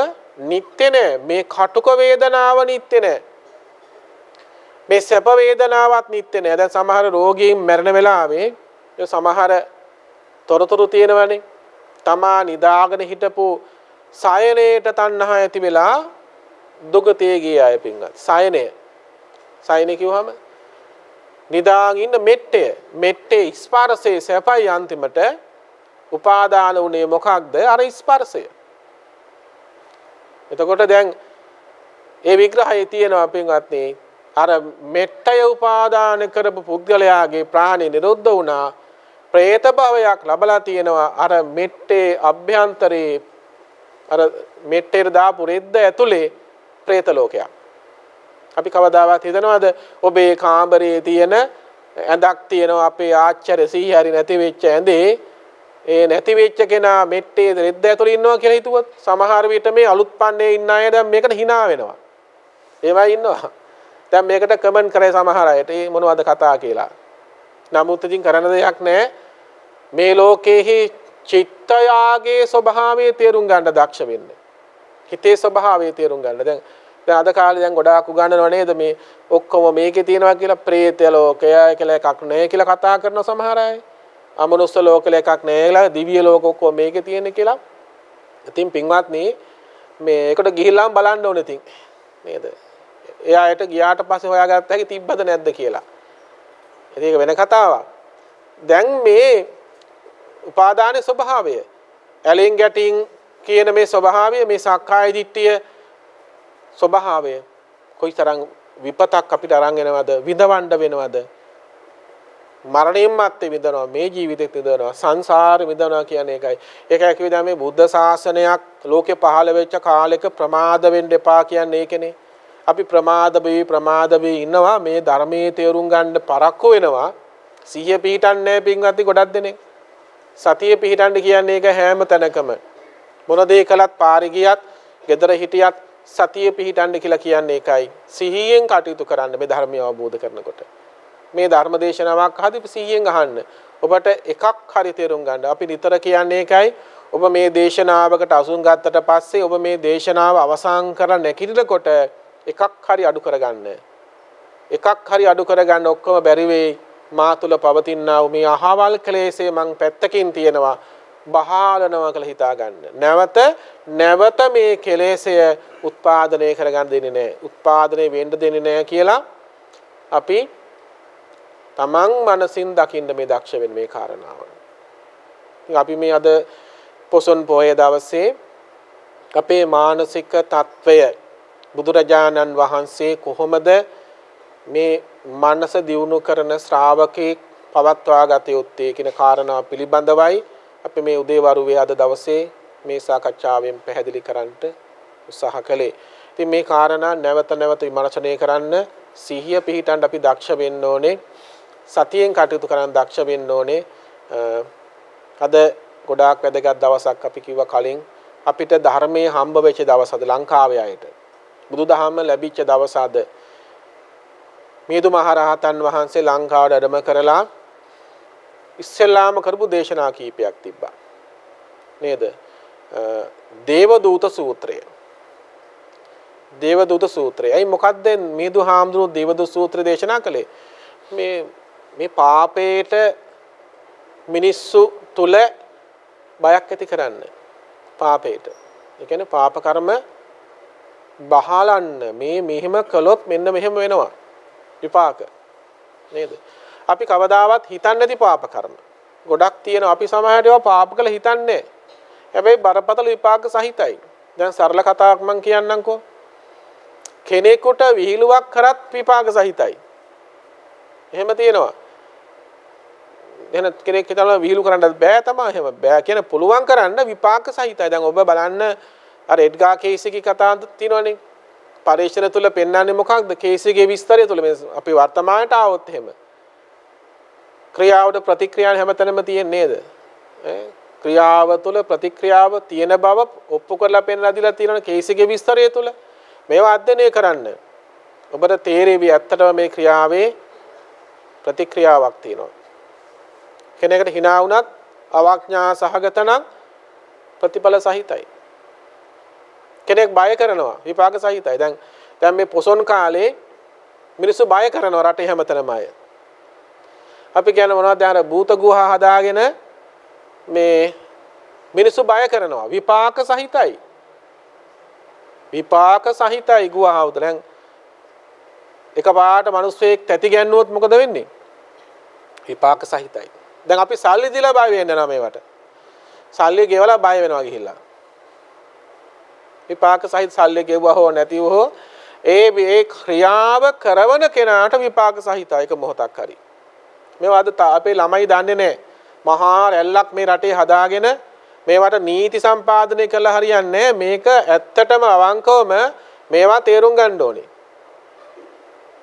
නිත්‍ය නෑ. මේ කටුක වේදනාව නිත්‍ය නෑ. මේ සැප වේදනාවක් නිත්‍ය නෑ. දැන් සමහර රෝගීන් මැරෙන වෙලාවේ සමහර තොරතුරු තියෙනවනේ. තමා නිදාගෙන හිටපු සයනේට තණ්හා ඇති වෙලා දුගතිය ගිය අය පින්වත්. සයනය කිව්වම නිදාගෙන ඉන්න මෙට්ටේ ස්පර්ශයේ සැපයි අන්තිමට උපාදාන උනේ මොකක්ද? අර ස්පර්ශය. එතකොට දැන් ඒ විග්‍රහයේ තියෙනවා පින්වත්නි අර මෙට්ටය උපාදාන කරපු පුද්ගලයාගේ ප්‍රාණය නිරුද්ධ වුණා. ප්‍රේත භවයක් ලැබලා තියෙනවා. අර මෙට්ටේ අභ්‍යන්තරේ අර මෙට්ටේට දාපු රෙද්ද ඇතුලේ പ്രേත ලෝකයක්. අපි කවදාවත් හිතනවද ඔබේ කාමරයේ තියෙන ඇඳක් තියෙනවා අපේ ආච්චර සීහරි නැති වෙච්ච ඇඳේ ඒ නැති වෙච්ච කෙනා මෙට්ටේ රෙද්ද ඇතුලේ ඉන්නවා කියලා හිතුවොත් සමහර විට මේ අලුත් පන්නේ ඉන්න අය දැන් මේකට hina වෙනවා. ඒවයි ඉන්නවා. දැන් මේකට කමෙන්ට් කරේ සමහර අයට මේ මොනවද කතා කියලා. නමුත් ඉතින් කරන්න දෙයක් නැහැ. මේ ලෝකයේ චිත්තයාගේ ස්වභාවය තේරුම් ගන්න දක්ෂ වෙන්න. හිතේ ස්වභාවය තේරුම් ගන්න. දැන් අද කාලේ දැන් ගොඩාක් උගන්වනව නේද මේ ඔක්කොම මේකේ තියෙනවා කියලා ප්‍රේත ලෝකය කියලා එකක් නැහැ කියලා කතා කරන සමහර අය. අමනුස්ස ලෝකවල එකක් නෑලා දිව්‍ය ලෝක ඔක්කොම මේකේ තියෙන්නේ කියලා. ඉතින් පින්වත්නි මේ ඒකට ගිහිල්ලාම බලන්න ඕනේ ඉතින් නේද? එයාට ගියාට පස්සේ හොයාගත්ත හැකි තිබ්බද නැද්ද කියලා. ඉතින් ඒක වෙන කතාවක්. දැන් මේ උපාදානයේ ස්වභාවය ඇලෙන් ගැටින් කියන මේ ස්වභාවය මේ සක්කාය දිට්ඨිය ස්වභාවය කොයිතරම් විපතක් අපිට අරන් එනවද විඳවන්න වෙනවද මරණයෙන් මත්තේ විඳනවා මේ ජීවිතෙත් විඳනවා සංසාරේ විඳනවා කියන එකයි. ඒකයි කිව්වා මේ බුද්ධ ශාසනයක් ලෝකේ පහළ වෙච්ච කාලෙක ප්‍රමාද වෙන්න එපා කියන්නේ ඒකනේ. අපි ප්‍රමාද වෙවි ඉන්නවා මේ ධර්මයේ තේරුම් ගන්න පරක්කු වෙනවා. සිහිය පිහිටන්නේ පින්වත්නි ගොඩක් දෙනෙක්. සතිය පිහිටන්න කියන්නේ ඒක හැම තැනකම. මොන දේ කළත් පාරේ ගියත්, ගෙදර හිටියත් සතිය පිහිටන්න කියලා කියන්නේ ඒකයි. සිහියෙන් කටයුතු කරන්න මේ ධර්මය අවබෝධ කරනකොට. මේ ධර්ම දේශනාවක් අහදී සිහියෙන් අහන්න. ඔබට එකක් හරි තේරුම් ගන්න. අපි නිතර කියන්නේ ඒකයි. ඔබ මේ දේශනාවකට අසුන් ගත්තට පස්සේ ඔබ මේ දේශනාව අවසන් කරලා නැගිටිනකොට එකක් හරි අඩු කරගන්න. එකක් හරි අඩු කරගන්න ඔක්කොම බැරි වෙයි. මා තුල පවතිනා වූ මේ අහවල් ක්ලේශය මං පැත්තකින් තියනවා. බහාලනවා කියලා හිතා ගන්න. නැවත මේ කෙලෙසය උත්පාදනය කරගන්න දෙන්නේ නැහැ. උත්පාදනය වෙන්න දෙන්නේ නැහැ කියලා අපි තමන් මනසින් දකින්න මේ දක්ෂ වෙන මේ කාරණාව. ඉතින් අපි මේ අද පොසොන් පොහේ දවසේ අපේ මානසික తত্ত্বය බුදුරජාණන් වහන්සේ කොහොමද මේ මනස දියුණු කරන ශ්‍රාවකෙක් පවත්වා ගත යුත්තේ කියන කාරණා පිළිබඳවයි අපි මේ උදේවරුවේ අද දවසේ මේ සාකච්ඡාවෙන් පැහැදිලි කරන්නට උත්සාහ කළේ. ඉතින් මේ කාරණා නැවත විමර්ශනය කරන්න සිහිය පිහිටන්න අපි දක්ෂ වෙන්න ඕනේ. සතියෙන් කටයුතු කරන්න දක්ෂ වෙන්න ඕනේ. අද ගොඩාක් වැදගත් දවසක් අපි කිව්වා කලින් අපිට ධර්මයේ හම්බ වෙච්ච දවස අද ලංකාවේ අයට. බුදුදහම ලැබිච්ච දවස අද. මිහිඳු මහරහතන් වහන්සේ ලංකාවට වැඩම කරලා ඉස්සෙල්ලාම කරපු දේශනා කීපයක් තිබ්බා. නේද? දේවදූත සූත්‍රය. දේවදූත සූත්‍රය. අයි මොකද්ද මිහිඳු හාමුදුරුවෝ දේවදූත සූත්‍රය දේශනා කළේ? මේ පාපේට මිනිස්සු තුල බයක් ඇති කරන්න. පාපේට. ඒ කියන්නේ පාප කර්ම බහලන්න මේ මෙහෙම කළොත් මෙන්න මෙහෙම වෙනවා. විපාක. නේද? අපි කවදාවත් හිතන්නේ නැති පාප කර්ම. ගොඩක් තියෙනවා. අපි සමහරට ඒවා පාප කළ හිතන්නේ. හැබැයි බරපතල විපාක සහිතයි. දැන් සරල කතාවක් මම කියන්නම්කෝ. කෙනෙකුට විහිළුවක් කරත් විපාක සහිතයි. එහෙම තියෙනවා. එහෙනම් කෙනෙක් හිතනවා විහිළු කරන්න බෑ තමයි. එහෙම බෑ කියන පුළුවන් කරන්න විපාක සහිතයි. දැන් ඔබ බලන්න අර එඩ්ගා කේසිගේ කතාව තියෙනවනේ. පරීක්ෂණ තුල පෙන්වන්නේ මොකක්ද? කේසිගේ විස්තරය තුල මේ අපි වර්තමානට ආවොත් එහෙම ක්‍රියාවට ප්‍රතික්‍රියාව හැමතැනම තියෙන්නේ නේද? ක්‍රියාව තුළ ප්‍රතික්‍රියාව තියෙන බව ඔප්පු කරලා පෙන්වලා දීලා තියෙනවා කේසිගේ විස්තරය තුළ. මේවා අධ්‍යයනය කරන්න. ඔබට තේරෙවි ඇත්තටම මේ ක්‍රියාවේ ප්‍රතික්‍රියාවක් තියෙනවා. කෙනෙකුට hina වුණත් අවඥා සහගත නම් ප්‍රතිඵල සහිතයි. කෙනෙක් බය කරනවා විපාක සහිතයි. දැන් මේ පොසොන් කාලේ මිනිස්සු බය කරනවා රටේ හැමතැනම අය. අපි කියන්නේ මොනවද අර භූත ගුහා හදාගෙන මේ මිනිස්සු බය කරනවා විපාක සහිතයි. විපාක සහිතයි ගුහාව. දැන් එකපාරට මිනිස්සෙක් තැති ගැන්නුවොත් මොකද වෙන්නේ? විපාක සහිතයි. දැන් අපි සල්ලි දීලා බය වෙන්න නෑ මේවට. සල්ලි ගෙවලා බය වෙනවා ගිහිල්ලා. විපාක සහිත සල්ලි ගෙවුවා හෝ නැතිව හෝ ඒ ක්‍රියාව කරන කෙනාට විපාක සහිතයි එක මොහොතක් හරි. මේවා අද අපේ ළමයි දන්නේ නැහැ. මහා රැල්ලක් මේ රටේ හදාගෙන මේවට නීති සම්පාදනය කළා හරියන්නේ නැහැ. මේක ඇත්තටම අවංකවම මේවා තේරුම් ගන්න ඕනේ.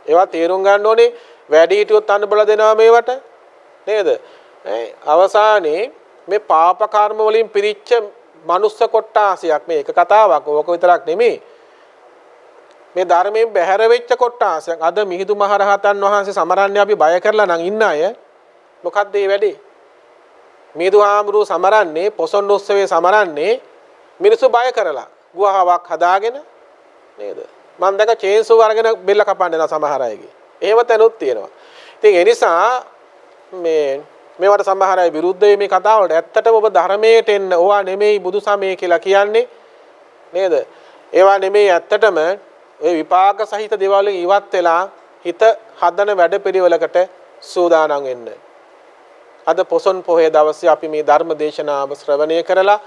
ඒවා තේරුම් ගන්න ඕනේ. වැඩි හිටියොත් අන්න බල දෙනවා මේවට. නේද? අවසානයේ මේ පාප කර්ම වලින් පිරිච්ච මනුස්ස කොට්ටාසයක් මේ එක කතාවක්. ඕක විතරක් නෙමෙයි. මේ ධර්මයෙන් බැහැර වෙච්ච කොට්ටාසයක්. අද මිහිඳු මහරහතන් වහන්සේ සමරන්නේ අපි බය කරලා නම් ඉන්න අය. මොකද්ද මේ වැඩේ? මිහිඳු ආමරු සමරන්නේ පොසොන් උත්සවයේ සමරන්නේ මිනිස්සු බය කරලා. ගුහාවක් හදාගෙන නේද? මම දැක චේන්සෝ අරගෙන බෙල්ල කපන්න යන සමහර අයගේ. එහෙම තැනුත් තියෙනවා. ඉතින් ඒ නිසා මේ මේවට සමහර අය විරුද්ධයි මේ කතාවලට. ඇත්තටම ඔබ ධර්මයට එන්න. ඕවා නෙමෙයි බුදු සමය කියලා කියන්නේ. නේද? ඒවා නෙමෙයි ඇත්තටම ඔය විපාක සහිත දේවල් ඉවත් වෙලා හිත හදන වැඩපිළිවෙලකට සූදානම් වෙන්න. අද පොසොන් පොහේ දවසේ අපි මේ ධර්ම දේශනාව ශ්‍රවණය කරලා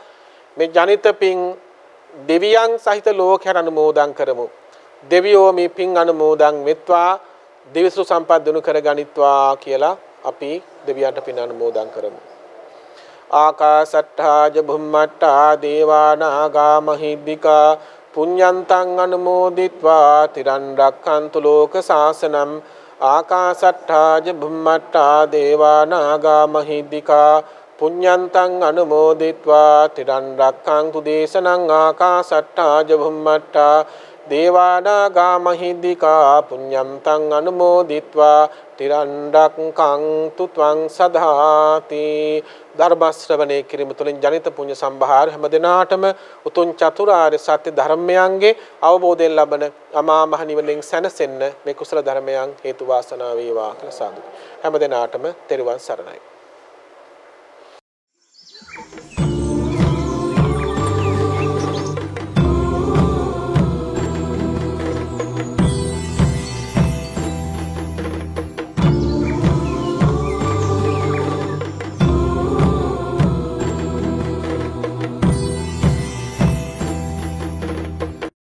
මේ ජනිත පින් දෙවියන් සහිත ලෝකයට අනුමෝදන් කරමු. දෙවියෝ මේ පින් අනුමෝදන් වෙත්වා දිවිසු සම්පත් දුණු කරගනිත්වා කියලා අපි දෙවියන්ට පින් අනුමෝදන් කරමු. ආකාසට්ඨා ච බුම්මට්ඨා දේවා නාග මහිද්దికා පුඤ්ඤන්තං අනුමෝදිත්වා තිරන් රක්ඛන්තු ලෝක සාසනං. ආකාසට්ඨා ච බුම්මට්ඨා දේවා නාග මහිද්దికා පුඤ්ඤන්තං අනුමෝදිත්වා තිරන් රක්ඛන්තු දේශනං. ආකාසට්ඨා ච බුම්මට්ඨා දේවා නාග මහිද්దికා පුඤ්ඤන්තං අනුමෝදිත්වා තිරන් රක්ඛන්තු ත්වං සදාති. ධර්ම ශ්‍රවණය කිරීම තුළින් ජනිත පුණ්‍ය සම්භාර හැම දිනාටම උතුම් චතුරාර්ය සත්‍ය ධර්මයන්ගේ අවබෝධයෙන් ලබන අමා මහ නිවනින් සැනසෙන්න මේ කුසල ධර්මයන් හේතු වාසනා වේවා කියලා සාදු. හැම දිනාටම තෙරුවන් සරණයි.